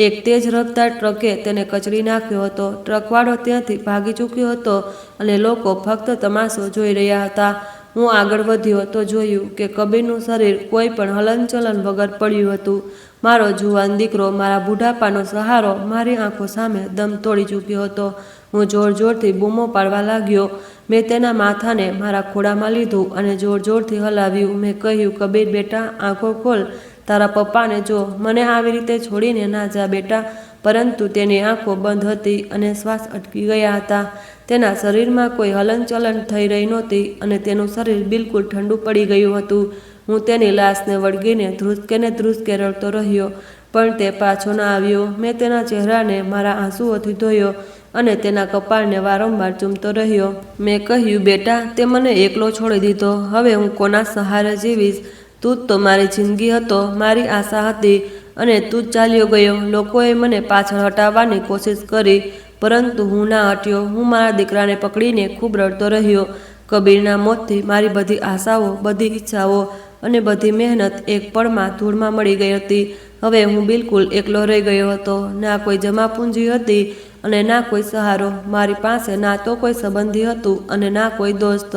[SPEAKER 1] એક તેજ રફતાર ટ્રકે તેને કચડી નાખ્યો હતો. ટ્રકવાળો ત્યાંથી ભાગી ચૂક્યો હતો અને લોકો ફક્ત તમાશો જોઈ રહ્યા હતા. હું આગળ વધ્યો તો જોયું કે કબીરનું શરીર કોઈ પણ હલનચલન વગર પડ્યું હતું. મારો જુવાન દીકરો, મારા બુઢાપાનો સહારો, મારી આંખો સામે દમ તોડી ચૂક્યો હતો. હું જોર જોરથી બૂમો પાડવા લાગ્યો. મેં તેના માથાને મારા ખોળામાં લીધું અને જોર જોરથી હલાવ્યું. મેં કહ્યું, કબીર બેટા, આંખો ખોલ, તારા પપ્પાને જો. મને આવી રીતે છોડીને ના જા બેટા. પરંતુ તેની આંખો બંધ હતી અને શ્વાસ અટકી ગયા હતા. તેના શરીરમાં કોઈ હલનચલન થઈ રહી નહોતી અને તેનું શરીર બિલકુલ ઠંડુ પડી ગયું હતું. હું તેની લાશને વળગીને ધ્રુસકે રડતો રહ્યો, પણ તે પાછો ના આવ્યો. મેં તેના ચહેરાને મારા આંસુઓથી ધોયો અને તેના કપાળને વારંવાર ચૂમતો રહ્યો. મેં કહ્યું, બેટા, તે મને એકલો છોડી દીધો. હવે હું કોના સહારે જીવીશ? તું જ તો મારી જિંદગી હતો, મારી આશા હતી, અને તું જ ચાલ્યો ગયો. લોકોએ મને પાછળ હટાવવાની કોશિશ કરી, પરંતુ હું ના હટ્યો. હું મારા દીકરાને પકડીને ખૂબ રડતો રહ્યો. કબીરના મોતથી મારી બધી આશાઓ, બધી ઈચ્છાઓ અને બધી મહેનત એક પળમાં ધૂળમાં મળી ગઈ હતી. હવે હું બિલકુલ એકલો રહી ગયો હતો. ના કોઈ જમાપૂંજી હતી અને ના કોઈ સહારો. મારી પાસે ના તો કોઈ સંબંધી હતું અને ના કોઈ દોસ્ત.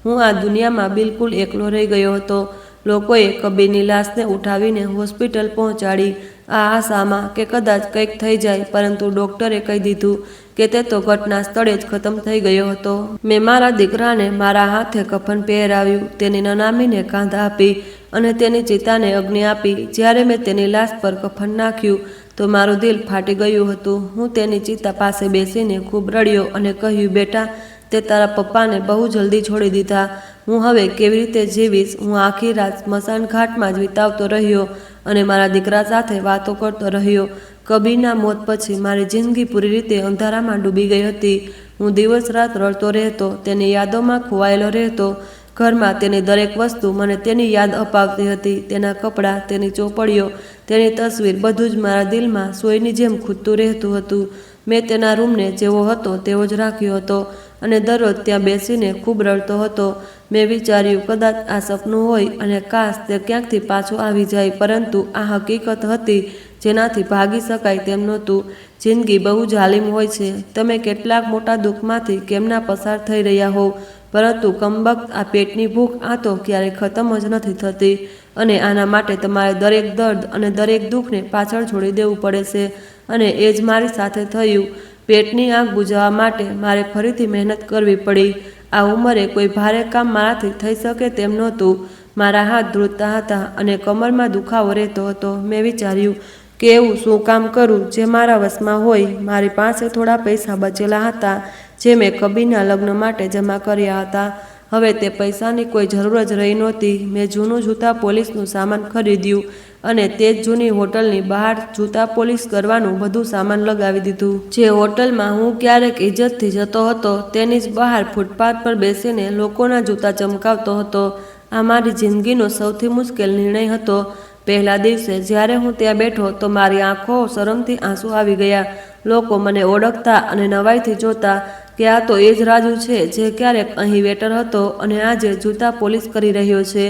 [SPEAKER 1] હું આ દુનિયામાં બિલકુલ એકલો રહી ગયો હતો. લોકોએ કબીરની લાશને ઉઠાવીને હોસ્પિટલ પહોંચાડી, આ આશામાં કે કદાચ કંઈક થઈ જાય, પરંતુ ડૉક્ટરે કહી દીધું કે તે તો ઘટના સ્થળે જ ખતમ થઈ ગયો હતો. મેં મારા દીકરાને મારા હાથે કફન પહેરાવ્યું, તેની નનામીને કાંધ આપી અને તેની ચિતાને અગ્નિ આપી. જ્યારે મેં તેની લાશ પર કફન નાખ્યું તો મારું દિલ ફાટી ગયું હતું. હું તેની ચિતા પાસે બેસીને ખૂબ રડ્યો અને કહ્યું, બેટા, તે તારા પપ્પાને બહુ જલ્દી છોડી દીધા. હું હવે કેવી રીતે જીવીશ? હું આખી રાત સ્મશાન ઘાટમાં જ વિતાવતો રહ્યો અને મારા દીકરા સાથે વાતો કરતો રહ્યો. કબીરના મોત પછી મારી જિંદગી પૂરી રીતે અંધારામાં ડૂબી ગઈ હતી. હું દિવસ રાત રડતો રહેતો, તેની યાદોમાં ખોવાયેલો રહેતો. ઘરમાં તેની દરેક વસ્તુ મને તેની યાદ અપાવતી હતી. તેના કપડાં, તેની ચોપડીઓ, તેની તસવીર, બધું જ મારા દિલમાં સોયની જેમ ખૂદતું રહેતું હતું. મેં તેના રૂમને જેવો હતો તેવો જ રાખ્યો હતો અને દરરોજ ત્યાં બેસીને ખૂબ રડતો હતો. મેં વિચાર્યું, કદાચ આ સપનું હોય અને કાશ તે ક્યાંકથી પાછું આવી જાય, પરંતુ આ હકીકત હતી જેનાથી ભાગી શકાય તેમ નહોતું. જિંદગી બહુ જાલિમ હોય છે. તમે કેટલાક મોટા દુઃખમાંથી કેમના પસાર થઈ રહ્યા હોવ, પરંતુ કમબખ્ત આ પેટની ભૂખ આ તો ક્યારેય ખતમ જ નથી થતી, અને આના માટે તમારે દરેક દર્દ અને દરેક દુઃખને પાછળ છોડી દેવું પડે છે. અને એ જ મારી સાથે થયું. પેટની આગ બુઝાવવા માટે મારે ફરીથી મહેનત કરવી પડી. આ ઉંમરે કોઈ ભારે કામ મારાથી થઈ શકે તેમ નહોતું. મારા હાથ ધ્રુજતા હતા અને કમરમાં દુખાવો રહેતો હતો. મેં વિચાર્યું કે એવું શું કામ કરું જે મારા વશમાં હોય. મારી પાસે થોડા પૈસા બચેલા હતા જે મેં કબીરના લગ્ન માટે જમા કર્યા હતા. હવે તે પૈસાની કોઈ જરૂર જ રહી નહોતી. મેં જૂનું જૂતા પોલીસનું સામાન ખરીદ્યું અને તે જ જૂની હોટલની બહાર જૂતા પોલીસ કરવાનું બધું સામાન લગાવી દીધું. જે હોટલમાં હું ક્યારેક ઇજ્જતથી જતો હતો તેની જ બહાર ફૂટપાથ પર બેસીને લોકોના જૂતા ચમકાવતો હતો. આ મારી જિંદગીનો સૌથી મુશ્કેલ નિર્ણય હતો. પહેલા દિવસે જ્યારે હું ત્યાં બેઠો તો મારી આંખો શરમથી આંસુ આવી ગયા. લોકો મને ઓળખતા અને નવાઈથી જોતા કે આ તો એ જ રાજુ છે જે ક્યારેક અહીં વેટર હતો અને આજે જૂતા પોલીસ કરી રહ્યો છે.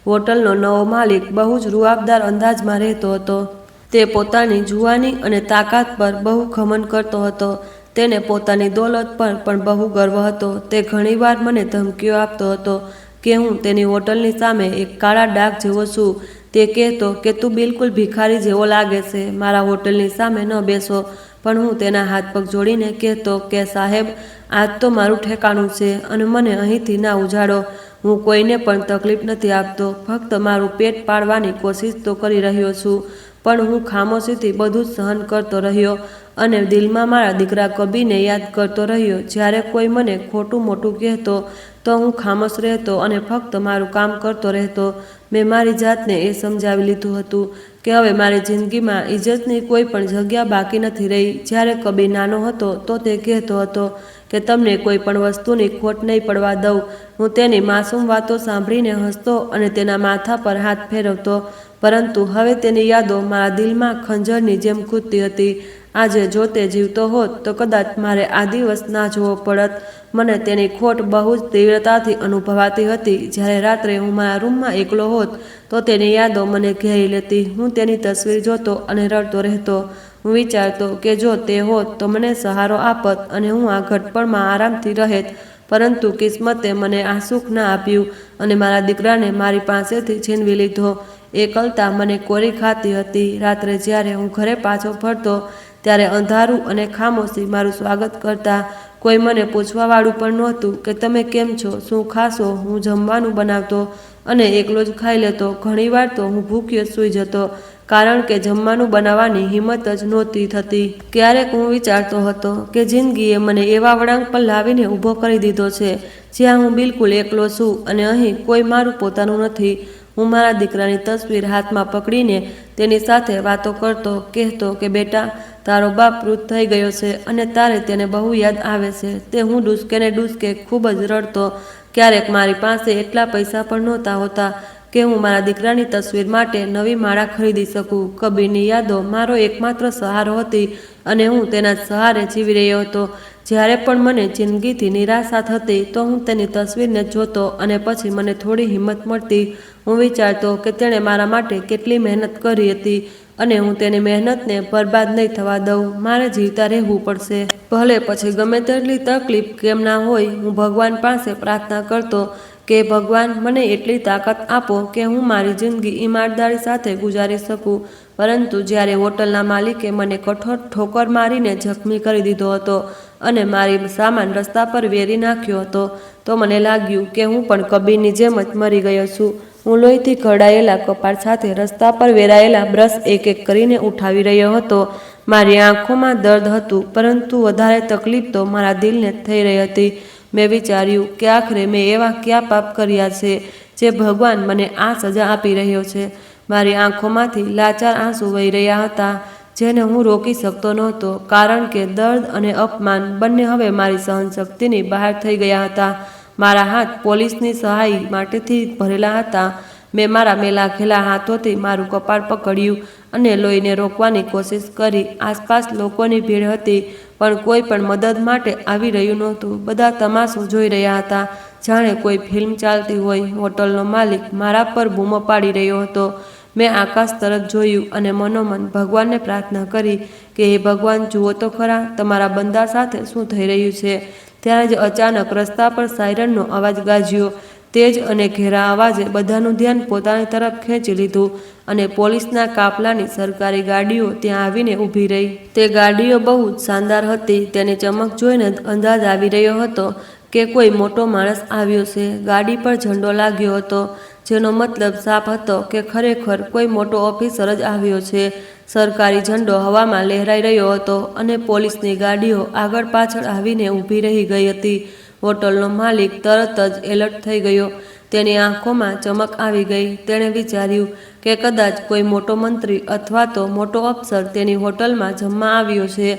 [SPEAKER 1] હોટલનો નવો માલિક બહુ જ રૂઆબદાર અંદાજમાં રહેતો હતો. તે પોતાની જુવાની અને તાકાત પર બહુ ઘમંડ કરતો હતો. તેને પોતાની દોલત પર પણ બહુ ગર્વ હતો. તે ઘણીવાર મને ધમકીઓ આપતો હતો કે હું તેની હોટલની સામે એક કાળા ડાઘ જેવો છું. તે કહેતો કે તું બિલકુલ ભિખારી જેવો લાગે છે, મારા હોટલની સામે ન બેસો. પણ હું તેના હાથ પગ જોડીને કહેતો કે સાહેબ, આજ તો મારું ઠેકાણું છે અને મને અહીંથી ના ઉજાડો. હું કોઈને પણ તકલીફ નથી આપતો, ફક્ત મારું પેટ પાળવાની કોશિશ તો કરી રહ્યો છું. પણ હું ખામોશીથી બધું જ સહન કરતો રહ્યો અને દિલમાં મારા દીકરા કબીરને યાદ કરતો રહ્યો. જ્યારે કોઈ મને ખોટું મોટું કહેતો તો હું ખામોશ રહેતો અને ફક્ત મારું કામ કરતો રહેતો. મેં મારી જાતને એ સમજાવી લીધું હતું કે હવે મારી જિંદગીમાં ઇજ્જતની કોઈ પણ જગ્યા બાકી નથી રહી. જ્યારે કબીર નાનો હતો તો તે કહેતો હતો કે તમને કોઈ પણ વસ્તુની ખોટ નહીં પડવા દઉં. હું તેની માસૂમ વાતો સાંભળીને હસતો અને તેના માથા પર હાથ ફેરવતો, પરંતુ હવે તેની યાદો મારા દિલમાં ખંજરની જેમ કૂદતી હતી. આજે જો તે જીવતો હોત તો કદાચ મારે આ દિવસ ના જોવો પડત. મને તેની ખોટ બહુ જ તીવ્રતાથી અનુભવાતી હતી. જ્યારે રાત્રે હું મારા રૂમમાં એકલો હોત તો તેની યાદો મને ઘેરી લેતી. હું તેની તસવીર જોતો અને રડતો રહેતો. હું વિચારતો કે જો તે હોત તો મને સહારો આપત અને હું આ ઘડપણમાં આરામથી રહેત. પરંતુ કિસ્મતે મને આ સુખ ના આપ્યું અને મારા દીકરાને મારી પાસેથી છીનવી લીધો. એકલતા મને કોરી ખાતી હતી. રાત્રે જ્યારે હું ઘરે પાછો ફરતો ત્યારે અંધારું અને ખામોશી મારું સ્વાગત કરતા. કોઈ મને પૂછવાવાળું પણ નહોતું કે તમે કેમ છો, શું ખાશો. હું જમવાનું બનાવતો અને એકલો જ ખાઈ લેતો. ઘણીવાર તો હું ભૂખ્યો સૂઈ જતો, કારણ કે જમવાનું બનાવવાની હિંમત જ નહોતી થતી. ક્યારેક હું વિચારતો હતો કે જિંદગીએ મને એવા વળાંક પર લાવીને ઊભો કરી દીધો છે જ્યાં હું બિલકુલ એકલો છું અને અહીં કોઈ મારું પોતાનું નથી. હું મારા દીકરાની તસવીર હાથમાં પકડીને તેની સાથે વાતો કરતો, કહેતો કે બેટા, તારો બાપ વૃદ્ધ થઈ ગયો છે અને તારે તેને બહુ યાદ આવે છે. તે હું ડૂસકે ને ડૂસકે ખૂબ જ રડતો. ક્યારેક મારી પાસે એટલા પૈસા પણ નહોતા હોતા કે હું મારા દીકરાની તસવીર માટે નવી માળા ખરીદી શકું. કબીરની યાદો મારો એકમાત્ર સહારો હતી અને હું તેના જ સહારે જીવી રહ્યો હતો. જ્યારે પણ મને જિંદગીથી નિરાશા થતી તો હું તેની તસવીરને જોતો અને પછી મને થોડી હિંમત મળતી. હું વિચારતો કે તેણે મારા માટે કેટલી મહેનત કરી હતી અને હું તેની મહેનતને બરબાદ નહીં થવા દઉં. મારે જીવતા રહેવું પડશે, ભલે પછી ગમે તેટલી તકલીફ કેમ ના હોય. હું ભગવાન પાસે પ્રાર્થના કરતો કે ભગવાન, મને એટલી તાકાત આપો કે હું મારી જિંદગી ઈમાનદારી સાથે ગુજારી શકું. પરંતુ જ્યારે હોટલના માલિકે મને કઠોર ઠોકર મારીને જખમી કરી દીધો હતો અને મારી સામાન રસ્તા પર વેરી નાખ્યો હતો તો મને લાગ્યું કે હું પણ કબીરની જેમ જ મરી ગયો છું. હું લોહીથી ઘડાયેલા કપાળ સાથે રસ્તા પર વેરાયેલા બ્રશ એક એક કરીને ઉઠાવી રહ્યો હતો. મારી આંખોમાં દર્દ હતું, પરંતુ વધારે તકલીફ તો મારા દિલને થઈ રહી હતી. મેં વિચાર્યું કે આખરે મેં એવા કયા પાપ કર્યા છે જે ભગવાન મને આ સજા આપી રહ્યો છે. મારી આંખોમાંથી લાચાર આંસુ વહી રહ્યા હતા જેને હું રોકી શકતો નહોતો, કારણ કે દર્દ અને અપમાન બંને હવે મારી સહનશક્તિની બહાર થઈ ગયા હતા. મારા હાથ પોલીસની સહાય માટેથી ભરેલા હતા. મેં મારા મેલા ઘેલા હાથોથી મારું કપાળ પકડ્યું અને લોહીને રોકવાની કોશિશ કરી. આસપાસ લોકોની ભીડ હતી, પણ કોઈ પણ મદદ માટે આવી રહ્યું નહોતું. બધા તમાશો જોઈ રહ્યા હતા, જાણે કોઈ ફિલ્મ ચાલતી હોય. હોટલનો માલિક મારા પર બૂમો પાડી રહ્યો હતો. મેં આકાશ તરફ જોયું અને મનોમન ભગવાનને પ્રાર્થના કરી કે હે ભગવાન, જુઓ તો ખરા તમારા બંદા સાથે શું થઈ રહ્યું છે. ત્યારે જ અચાનક રસ્તા પર સાયરનનો અવાજ ગાજ્યો. તેજ અને ઘેરા અવાજે બધાનું ધ્યાન પોતાની તરફ ખેંચી લીધું અને પોલીસના કાફલાની સરકારી ગાડીઓ ત્યાં આવીને ઊભી રહી. તે ગાડીઓ બહુ જ શાનદાર હતી. તેની ચમક જોઈને અંદાજ આવી રહ્યો હતો કે કોઈ મોટો માણસ આવ્યો છે. ગાડી પર ઝંડો લાગ્યો હતો, જેનો મતલબ સાફ હતો કે ખરેખર કોઈ મોટો ઓફિસર જ આવ્યો છે. સરકારી ઝંડો હવામાં લહેરાઈ રહ્યો હતો અને પોલીસની ગાડીઓ આગળ પાછળ આવીને ઊભી રહી ગઈ હતી. હોટલનો માલિક તરત જ એલર્ટ થઈ ગયો. તેની આંખોમાં ચમક આવી ગઈ. તેણે વિચાર્યું કે કદાચ કોઈ મોટો મંત્રી અથવા તો મોટો અફસર તેની હોટલમાં જમવા આવ્યો છે.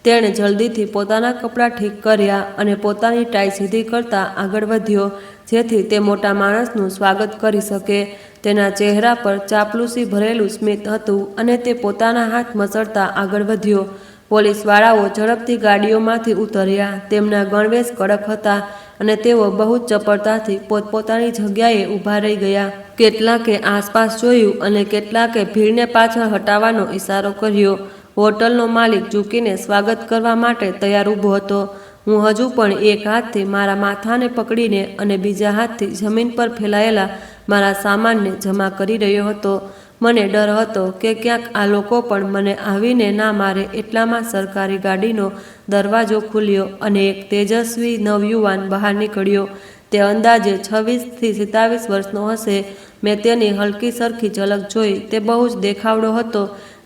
[SPEAKER 1] તેણે જલ્દીથી પોતાના કપડાં ઠીક કર્યા અને પોતાની ટાઈ સીધી કરતા આગળ વધ્યો, જેથી તે મોટા માણસનું સ્વાગત કરી શકે. તેના ચહેરા પર ચાપલુસી ભરેલું સ્મિત હતું અને તે પોતાના હાથ મસળતા આગળ વધ્યો. પોલીસવાળાઓ ઝડપથી ગાડીઓમાંથી ઉતર્યા. તેમના ગણવેશ કડક હતા અને તેઓ બહુ જ ચપળતાથી પોતપોતાની જગ્યાએ ઊભા રહી ગયા. કેટલાકે આસપાસ જોયું અને કેટલાકે ભીડને પાછળ હટાવવાનો ઈશારો કર્યો. હોટલનો માલિક ઝૂકીને સ્વાગત કરવા માટે તૈયાર ઊભો હતો. હું હજુ પણ એક હાથથી મારા માથાને પકડીને અને બીજા હાથથી જમીન પર ફેલાયેલા મારા સામાનને જમા કરી રહ્યો હતો. મને ડર હતો કે ક્યાંક આ લોકો પણ મને આવીને ના મારે. એટલામાં સરકારી ગાડીનો દરવાજો ખુલ્યો અને એક તેજસ્વી નવયુવાન બહાર નીકળ્યો. તે અંદાજે 26 થી 27 વર્ષનો હશે. મેં તેની હલકી સરખી ઝલક જોઈ. તે બહુ જ દેખાવડો હતો.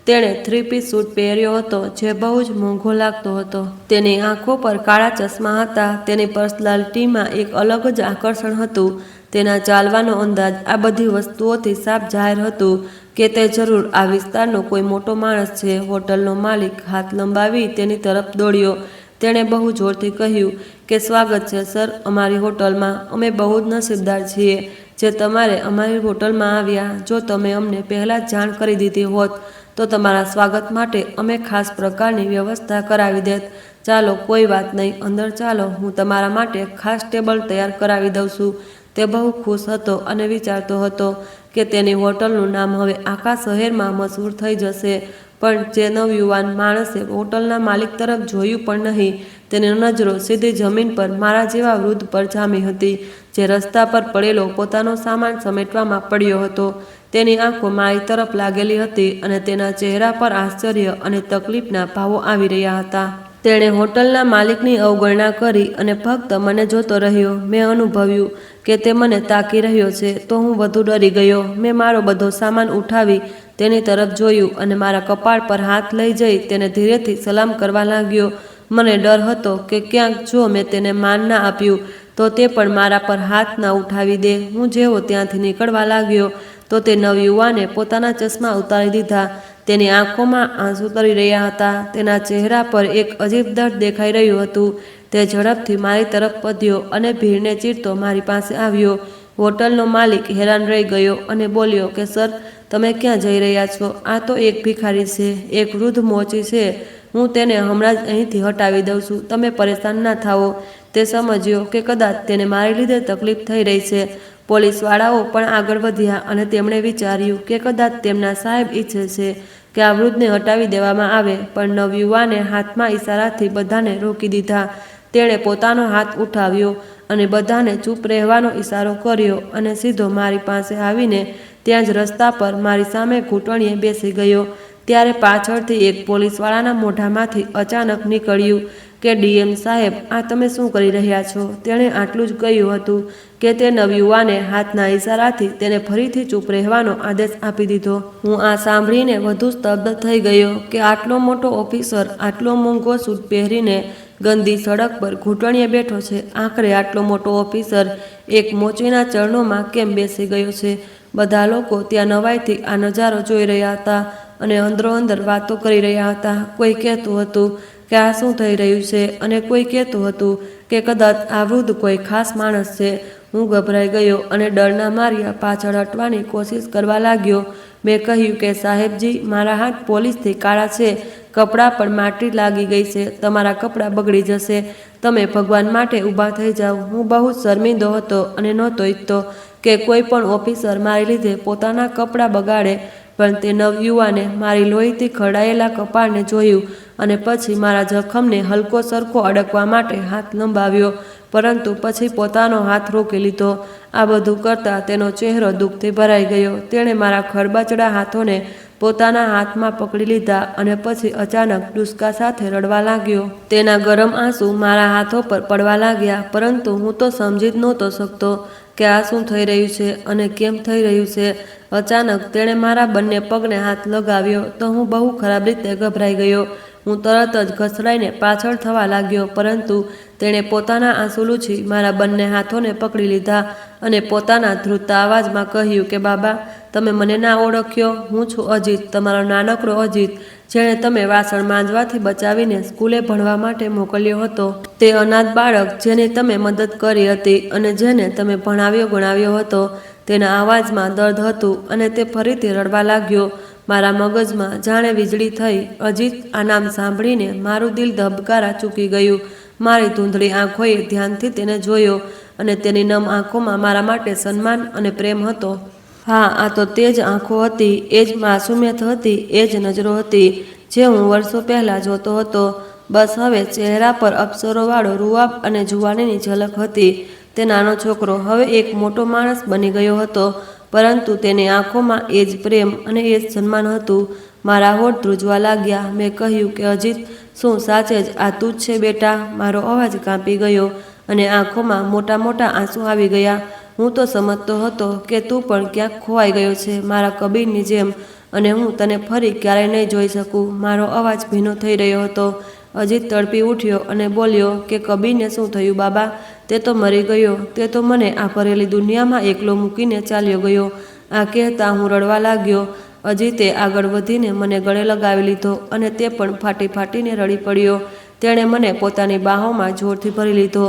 [SPEAKER 1] તેણે 3-piece સૂટ પહેર્યો હતો જે બહુ જ મોંઘો લાગતો હતો. તેની આંખો પર કાળા ચશ્મા હતા. તેની પર્સનાલિટીમાં એક અલગ જ આકર્ષણ હતું. તેના ચાલવાનો અંદાજ આ બધી વસ્તુઓથી સાફ જાહેર હતું કે તે જરૂર આ વિસ્તારનો કોઈ મોટો માણસ છે. હોટલનો માલિક હાથ લંબાવી તેની તરફ દોડ્યો. તેણે બહુ જોરથી કહ્યું કે સ્વાગત છે સર અમારી હોટલમાં. અમે બહુ જ નસીબદાર છીએ જે તમારે અમારી હોટલમાં આવ્યા. જો તમે અમને પહેલાં જ જાણ કરી દીધી હોત તો તમારા સ્વાગત માટે અમે ખાસ પ્રકારની વ્યવસ્થા કરાવી દેત. ચાલો કોઈ વાત નહીં, અંદર ચાલો, હું તમારા માટે ખાસ ટેબલ તૈયાર કરાવી દઉં છું. તે બહુ ખુશ હતો અને વિચારતો હતો કે તેની હોટલનું નામ હવે આખા શહેરમાં મશહૂર થઈ જશે. પણ જે નવયુવાન માણસે હોટલના માલિક તરફ જોયું પણ નહીં. તેની નજરો સીધી જમીન પર મારા જેવા વૃદ્ધ પર જામી હતી જે રસ્તા પર પડેલો પોતાનો સામાન સમેટવામાં પડ્યો હતો. તેની આંખો મારી તરફ લાગેલી હતી અને તેના ચહેરા પર આશ્ચર્ય અને તકલીફના ભાવો આવી રહ્યા હતા. તેણે હોટલના માલિકની અવગણના કરી અને ફક્ત મને જોતો રહ્યો. મેં અનુભવ્યું કે તે મને તાકી રહ્યો છે તો હું વધુ ડરી ગયો. મેં મારો બધો સામાન ઉઠાવી તેની તરફ જોયું અને મારા કપાળ પર હાથ લઈ જઈ તેને ધીરેથી સલામ કરવા લાગ્યો. મને ડર હતો કે ક્યાંક જો મેં તેને માન ના આપ્યું તો તે પણ મારા પર હાથ ના ઉઠાવી દે. હું જેવો ત્યાંથી નીકળવા લાગ્યો તો તે નવયુવાને પોતાના ચશ્મા ઉતારી દીધા. તેની આંખોમાં આંસુ તરી રહ્યા હતા. તેના ચહેરા પર એક અજીબ દર્દ દેખાઈ રહ્યું હતું. તે ઝડપથી મારી તરફ વધ્યો અને ભીડને ચીરતો મારી પાસે આવ્યો. હોટલનો માલિક હેરાન રહી ગયો અને બોલ્યો કે સર તમે ક્યાં જઈ રહ્યા છો? આ તો એક ભિખારી છે, એક વૃદ્ધ મોચી છે. હું તેને હમણાં જ અહીંથી હટાવી દઉં છું. તમે પરેશાન ના થાઓ. તે સમજ્યો કે કદાચ તેને મારી લીધે તકલીફ થઈ રહી છે. પોલીસવાળાઓ પણ આગળ વધ્યા અને તેમણે વિચાર્યું કે કદાચ તેમના સાહેબ ઈચ્છે છે કે આ વૃદ્ધને હટાવી દેવામાં આવે. પણ નવયુવાને હાથમાં ઈશારાથી બધાને રોકી દીધા. તેણે પોતાનો હાથ ઉઠાવ્યો અને બધાને ચૂપ રહેવાનો ઈશારો કર્યો અને સીધો મારી પાસે આવીને ત્યાં જ રસ્તા પર મારી સામે ઘૂંટણીએ બેસી ગયો. ત્યારે પાછળથી એક પોલીસવાળાના મોઢામાંથી અચાનક નીકળ્યું કે ડીએમ સાહેબ, આ તમે શું કરી રહ્યા છો? તેણે આટલું જ કહ્યું હતું કે તે નવયુવાને હાથના ઈશારાથી તેને ફરીથી ચૂપ રહેવાનો આદેશ આપી દીધો. હું આ સાંભળીને વધુ સ્તબ્ધ થઈ ગયો કે આટલો મોટો ઓફિસર આટલો મોંઘો સૂટ પહેરીને ગંદી સડક પર ઘૂંટણીએ બેઠો છે. આખરે આટલો મોટો ઓફિસર એક મોચીના ચરણોમાં કેમ બેસી ગયો છે? બધા લોકો ત્યાં નવાઈથી આ નજારો જોઈ રહ્યા હતા અને અંદરો અંદર વાતો કરી રહ્યા હતા. કોઈ કહેતું હતું કે આ શું થઈ રહ્યું છે અને કોઈ કહેતું હતું કે કદાચ આ વૃદ્ધ કોઈ ખાસ માણસ છે. હું ગભરાઈ ગયો અને ડરના માર્યા પાછળ હટવાની કોશિશ કરવા લાગ્યો. મેં કહ્યું કે સાહેબજી, મારા હાથ પોલીસથી કાળા છે, કપડાં પણ માટી લાગી ગઈ છે, તમારા કપડાં બગડી જશે, તમે ભગવાન માટે ઊભા થઈ જાઓ. હું બહુ જ શર્મિંદો હતો અને નહોતો ઈચ્છતો કે કોઈ પણ ઓફિસર મારી લીધે પોતાના કપડાં બગાડે. પણ તે નવયુવાને મારી લોહીથી ખરડાયેલા કપાળને જોયું અને પછી મારા જખમને હલકો સરખો અડકવા માટે હાથ લંબાવ્યો, પરંતુ પછી પોતાનો હાથ રોકી લીધો. આ બધું કરતાં તેનો ચહેરો દુઃખથી ભરાઈ ગયો. તેણે મારા ખરબચડા હાથોને પોતાના હાથમાં પકડી લીધા અને પછી અચાનક ડુસકા સાથે રડવા લાગ્યો. તેના ગરમ આંસુ મારા હાથો પર પડવા લાગ્યા, પરંતુ હું તો સમજી જ નહોતો શકતો કે આ શું થઈ રહ્યું છે અને કેમ થઈ રહ્યું છે. અચાનક તેણે મારા બંને પગને હાથ લગાવ્યો તો હું બહુ ખરાબ રીતે ગભરાઈ ગયો. હું તરત જ ઘસડાઈને પાછળ થવા લાગ્યો, પરંતુ તેણે પોતાના આંસુ લૂછી મારા બંને હાથોને પકડી લીધા અને પોતાના ધ્રુજતા અવાજમાં કહ્યું કે બાબા, તમે મને ના ઓળખ્યો? હું છું અજીત, તમારો નાનકડો અજીત, જેણે તમે વાસણ માંજવાથી બચાવીને સ્કૂલે ભણવા માટે મોકલ્યો હતો. તે અનાથ બાળક જેની તમે મદદ કરી હતી અને જેને તમે ભણાવ્યો ગણાવ્યો હતો. તેના અવાજમાં દર્દ હતું અને તે ફરીથી રડવા લાગ્યો. મારા મગજમાં જાણે વીજળી થઈ. અજીત, આ નામ સાંભળીને મારું દિલ ધબકારા ચૂકી ગયું. મારી ધૂંધળી આંખોએ ધ્યાનથી તેને જોયો અને તેની નમ આંખોમાં મારા માટે સન્માન અને પ્રેમ હતો. હા, આ તો તે જ આંખો હતી, એ જ માસુમિયત હતી, એ જ નજરો હતી જે હું વર્ષો પહેલાં જોતો હતો. બસ હવે ચહેરા પર અપ્સરોવાળો રૂઆબ અને જુવાનીની ઝલક હતી. તે નાનો છોકરો હવે એક મોટો માણસ બની ગયો હતો, પરંતુ તેની આંખોમાં એ જ પ્રેમ અને એ જ સન્માન હતું. મારા હોઠ ધ્રુજવા લાગ્યા. મેં કહ્યું કે અજીત, શું સાચે જ આ તું જ છે બેટા? મારો અવાજ કાંપી ગયો અને આંખોમાં મોટા મોટા આંસુ આવી ગયા. હું તો સમજતો હતો કે તું પણ ક્યાંક ખોવાઈ ગયો છે, મારા કબીરની જેમ, અને હું તને ફરી ક્યારેય નહીં જોઈ શકું. મારો અવાજ ભીનો થઈ રહ્યો હતો. અજીત તડપી ઉઠ્યો અને બોલ્યો કે કબીરને શું થયું બાબા? તે તો મરી ગયો. તે તો મને આ ભરેલી દુનિયામાં એકલો મૂકીને ચાલ્યો ગયો. આ કહેતા હું રડવા લાગ્યો. અજીતે આગળ વધીને મને ગળે લગાવી લીધો અને તે પણ ફાટી ફાટીને રડી પડ્યો. તેણે મને પોતાની બાહોમાં જોરથી ભરી લીધો.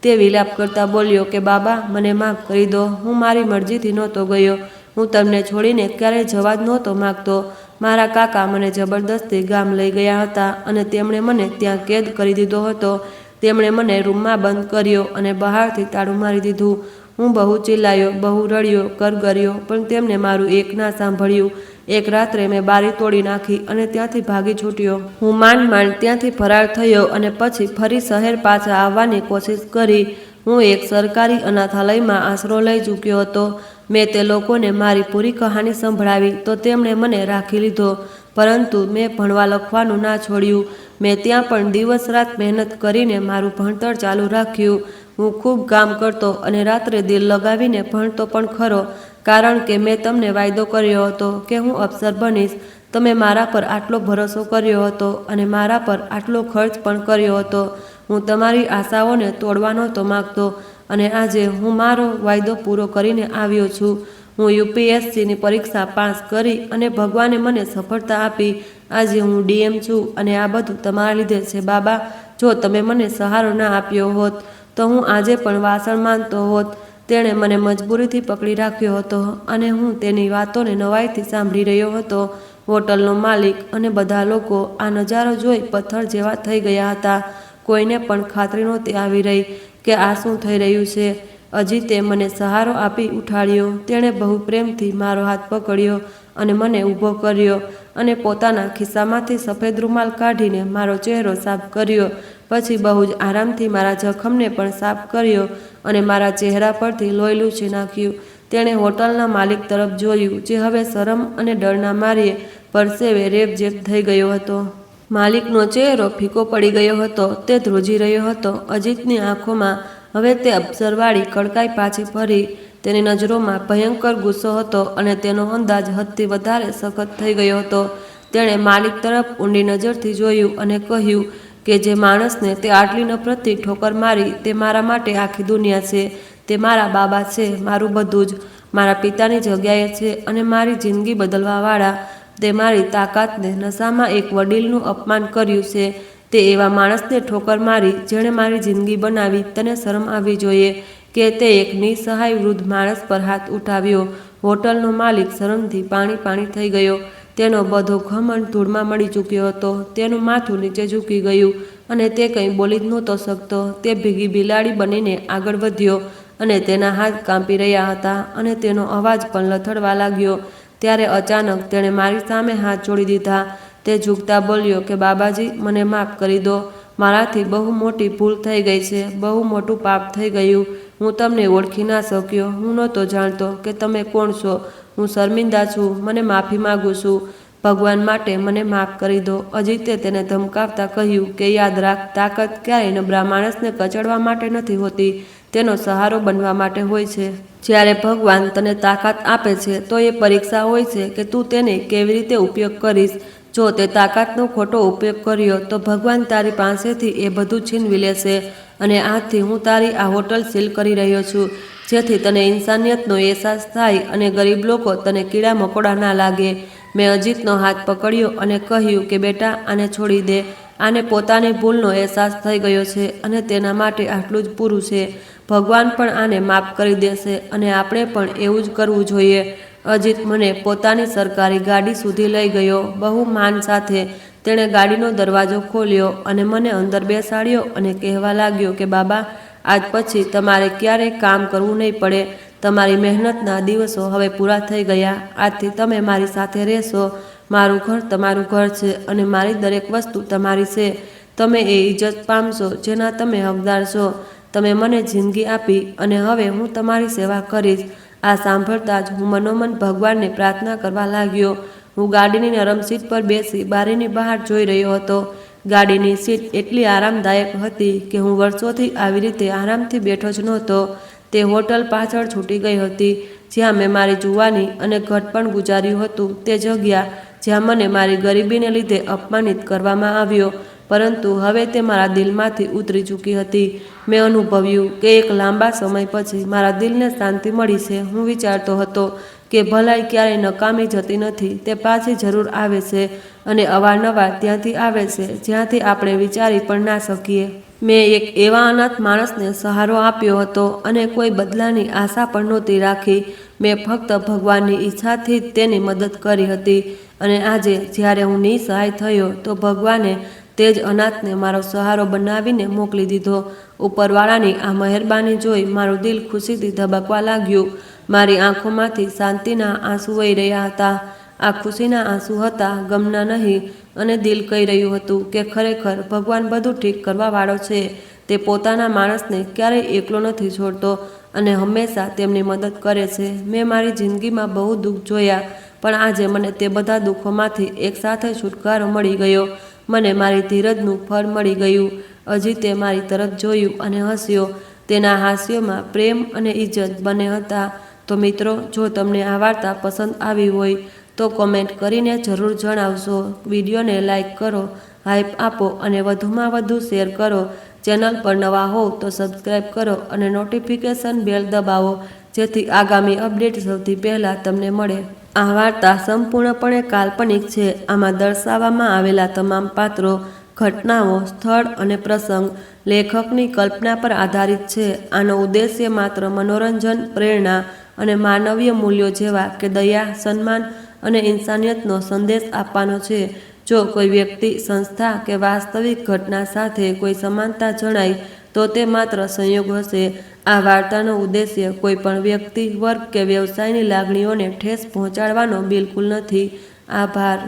[SPEAKER 1] તે વિલાપ કરતા બોલ્યો કે બાબા, મને માફ કરી દો. હું મારી મરજીથી નહોતો ગયો. હું તમને છોડીને ક્યારેય જવા જ નહોતો માગતો. મારા કાકા મને જબરદસ્તી ગામ લઈ ગયા હતા અને તેમણે મને ત્યાં કેદ કરી દીધો હતો. તેમણે મને રૂમમાં બંધ કર્યો અને બહારથી તાળું મારી દીધું. હું બહુ ચિલ્લાયો, બહુ રડ્યો, કરગર્યો, પણ તેમને મારું એક ના સાંભળ્યું. એક રાત્રે મેં બારી તોડી નાખી અને ત્યાંથી ભાગી છૂટ્યો. હું માંડ ત્યાંથી ફરાર થયો અને પછી ફરી શહેર પાછા આવવાની કોશિશ કરી. હું એક સરકારી અનાથાલયમાં આશરો લઈ ચૂક્યો હતો. મેં તે લોકોને મારી પૂરી કહાની સંભળાવી તો તેમણે મને રાખી લીધો, પરંતુ મેં ભણવા લખવાનું ના છોડ્યું. મેં ત્યાં પણ દિવસ રાત મહેનત કરીને મારું ભણતર ચાલુ રાખ્યું. હું ખૂબ કામ કરતો અને રાત્રે દિલ લગાવીને ભણતો પણ ખરો, કારણ કે મેં તમને વાયદો કર્યો હતો કે હું અફસર બનીશ. તમે મારા પર આટલો ભરોસો કર્યો હતો અને મારા પર આટલો ખર્ચ પણ કર્યો હતો. હું તમારી આશાઓને તોડવા નહોતો માગતો અને આજે હું મારો વાયદો પૂરો કરીને આવ્યો છું. હું યુપીએસસીની પરીક્ષા પાસ કરી અને ભગવાને મને સફળતા આપી. આજે હું ડીએમ છું અને આ બધું તમારા લીધે છે બાબા. જો તમે મને સહારો ના આપ્યો હોત તો હું આજે પણ વાસણ માંજતો હોત. તેણે મને મજબૂરીથી પકડી રાખ્યો હતો અને હું તેની વાતોને નવાઈથી સાંભળી રહ્યો હતો. હોટલનો માલિક અને બધા લોકો આ નજારો જોઈ પથ્થર જેવા થઈ ગયા હતા. કોઈને પણ ખાતરી નહોતી આવી રહી કે આ શું થઈ રહ્યું છે. અજીતે મને સહારો આપી ઉઠાડ્યો. તેણે બહુ પ્રેમથી મારો હાથ પકડ્યો અને મને ઊભો કર્યો અને પોતાના ખિસ્સામાંથી સફેદ રૂમાલ કાઢીને મારો ચહેરો સાફ કર્યો. પછી બહુ જ આરામથી મારા જખમને પણ સાફ કર્યો અને મારા ચહેરા પરથી લોહી લૂછી નાખ્યું. તેણે હોટલના માલિક તરફ જોયું, જે હવે શરમ અને ડરના માર્યે પરસેવે રેબઝેબ થઈ ગયો હતો. માલિકનો ચહેરો ફીકો પડી ગયો હતો. તે ધ્રુજી રહ્યો હતો. અજીતની આંખોમાં હવે તે અપ્સરવાળી કડકાઈ પાછી ફરી. તેની નજરોમાં ભયંકર ગુસ્સો હતો અને તેનો અંદાજ હદથી વધારે સખત થઈ ગયો હતો. તેણે માલિક તરફ ઊંડી નજરથી જોયું અને કહ્યું કે જે માણસને તે આટલી નફરતથી ઠોકર મારી તે મારા માટે આખી દુનિયા છે. તે મારા બાબા છે, મારું બધું જ, મારા પિતાની જગ્યાએ છે અને મારી જિંદગી બદલવાવાળા. તે મારી તાકાતને નશામાં એક વડીલનું અપમાન કર્યું છે. તે એવા માણસને ઠોકર મારી જેણે મારી જિંદગી બનાવી. તને શરમ આવવી જોઈએ કે તે એક નિસહાય વૃદ્ધ માણસ પર હાથ ઉઠાવ્યો. હોટલનો માલિક શરમથી પાણી થઈ ગયો. તેનો બધો ઘમંડ ધૂળમાં મળી ચૂક્યો હતો. તેનું માથું નીચે ઝૂકી ગયું અને તે કંઈ બોલી જ નહોતો શકતો. તે ભીગી બિલાડી બનીને આગળ વધ્યો અને તેના હાથ કાંપી રહ્યા હતા અને તેનો અવાજ પણ લથડવા લાગ્યો. ત્યારે અચાનક તેણે મારી સામે હાથ જોડી દીધા. તે ઝૂકતા બોલ્યો કે બાબાજી, મને માફ કરી દો. મારાથી બહુ મોટી ભૂલ થઈ ગઈ છે. બહુ મોટું પાપ થઈ ગયું. હું તમને ઓળખી ના શક્યો. હું નહોતો જાણતો કે તમે કોણ છો. હું શર્મિંદા છું. મને માફી માગું છું. ભગવાન માટે મને માફ કરી દો. અજીતે તેને ધમકાવતા કહ્યું કે યાદ રાખ, તાકાત ક્યારેય નબળા માણસને કચડવા માટે નથી હોતી, તેનો સહારો બનવા માટે હોય છે. જ્યારે ભગવાન તને તાકાત આપે છે તો એ પરીક્ષા હોય છે કે તું તેને કેવી રીતે ઉપયોગ કરીશ. જો તે તાકાતનો ખોટો ઉપયોગ કર્યો તો ભગવાન તારી પાસેથી એ બધું છીનવી લેશે. અને આજથી હું તારી આ હોટલ સીલ કરી રહ્યો છું, જેથી તને ઇન્સાનિયતનો અહેસાસ થાય અને ગરીબ લોકો તને કીડા મકોડા ના લાગે. મેં અજીતનો હાથ પકડ્યો અને કહ્યું કે બેટા, આને છોડી દે. આને પોતાની ભૂલનો અહેસાસ થઈ ગયો છે અને તેના માટે આટલું જ પૂરું છે. ભગવાન પણ આને માફ કરી દેશે અને આપણે પણ એવું જ કરવું જોઈએ. અજીત મને પોતાની સરકારી ગાડી સુધી લઈ ગયો. બહુ માન સાથે તેણે ગાડીનો દરવાજો ખોલ્યો અને મને અંદર બેસાડ્યો અને કહેવા લાગ્યો કે બાબા, આજ પછી તમારે ક્યારેય કામ કરવું નહીં પડે. તમારી મહેનતના દિવસો હવે પૂરા થઈ ગયા. આજથી તમે મારી સાથે રહેશો. મારું ઘર તમારું ઘર છે અને મારી દરેક વસ્તુ તમારી છે. તમે એ ઇજ્જત પામશો જેના તમે હકદાર છો. તમે મને જિંદગી આપી અને હવે હું તમારી સેવા કરીશ. આ સાંભળતા જ હું મનોમન ભગવાનને પ્રાર્થના કરવા લાગ્યો. હું ગાડીની નરમ સીટ પર બેસી બારીની બહાર જોઈ રહ્યો હતો. ગાડીની સીટ એટલી આરામદાયક હતી કે હું વર્ષોથી આવી રીતે આરામથી બેઠો જ નહોતો. તે હોટલ પાછળ છૂટી ગઈ હતી જ્યાં મેં મારી જુવાની અને ઘડપણ ગુજાર્યું હતું. તે જગ્યા જ્યાં મને મારી ગરીબીને લીધે અપમાનિત કરવામાં આવ્યો, પરંતુ હવે તે મારા દિલમાંથી ઉતરી ચૂકી હતી. મેં અનુભવ્યું કે એક લાંબા સમય પછી મારા દિલને શાંતિ મળી છે. હું વિચારતો હતો કે ભલાઈ ક્યારેય નકામી જતી નથી, તે પાછી જરૂર આવે છે અને અવારનવાર ત્યાંથી આવે છે જ્યાંથી આપણે વિચારી પણ ના શકીએ. મેં એક એવા અનાથ માણસને સહારો આપ્યો હતો અને કોઈ બદલાની આશા પણ નહોતી રાખી. મેં ફક્ત ભગવાનની ઈચ્છાથી જ તેની મદદ કરી હતી અને આજે જ્યારે હું નિસહાય થયો તો ભગવાને તે જ અનાથને મારો સહારો બનાવીને મોકલી દીધો. ઉપરવાળાની આ મહેરબાની જોઈ મારું દિલ ખુશીથી ધબકવા લાગ્યું. મારી આંખોમાંથી શાંતિના આંસુ વહી રહ્યા હતા. આ ખુશીના આંસુ હતા, ગમના નહીં. અને દિલ કહી રહ્યું હતું કે ખરેખર ભગવાન બધું ઠીક કરવાવાળો છે. તે પોતાના માણસને ક્યારેય એકલો નથી છોડતો અને હંમેશા તેમની મદદ કરે છે. મેં મારી જિંદગીમાં બહુ દુઃખ જોયા, પણ આજે મને તે બધા દુઃખોમાંથી એકસાથે છુટકારો મળી ગયો. મને મારી ધીરજનું ફળ મળી ગયું. અજીતે મારી તરફ જોયું અને હસ્યો. તેના હાસ્યોમાં પ્રેમ અને ઇજ્જત બંને હતા. તો મિત્રો, જો તમને આ વાર્તા પસંદ આવી હોય તો કોમેન્ટ કરીને જરૂર જણાવશો. વિડીયોને લાઈક કરો, હાઈપ આપો અને વધુમાં વધુ શેર કરો. ચેનલ પર નવા હોવ તો સબસ્ક્રાઈબ કરો અને નોટિફિકેશન બેલ દબાવો જેથી આગામી અપડેટ સૌથી પહેલાં તમને મળે. આ વાર્તા સંપૂર્ણપણે કાલ્પનિક છે. આમાં દર્શાવવામાં આવેલા તમામ પાત્રો, ઘટનાઓ, સ્થળ અને પ્રસંગ લેખકની કલ્પના પર આધારિત છે. આનો ઉદ્દેશ્ય માત્ર મનોરંજન, પ્રેરણા અને માનવીય મૂલ્યો જેવા કે દયા, સન્માન અને ઇન્સાનિયતનો સંદેશ આપવાનો છે. જો કોઈ વ્યક્તિ, સંસ્થા કે વાસ્તવિક ઘટના સાથે કોઈ સમાનતા જણાય તો તે માત્ર સંયોગ હશે. આ વાર્તાનો ઉદ્દેશ્ય કોઈ પણ વ્યક્તિ, વર્ગ કે વ્યવસાયની લાગણીઓને ઠેસ પહોંચાડવાનો બિલકુલ નથી. આભાર.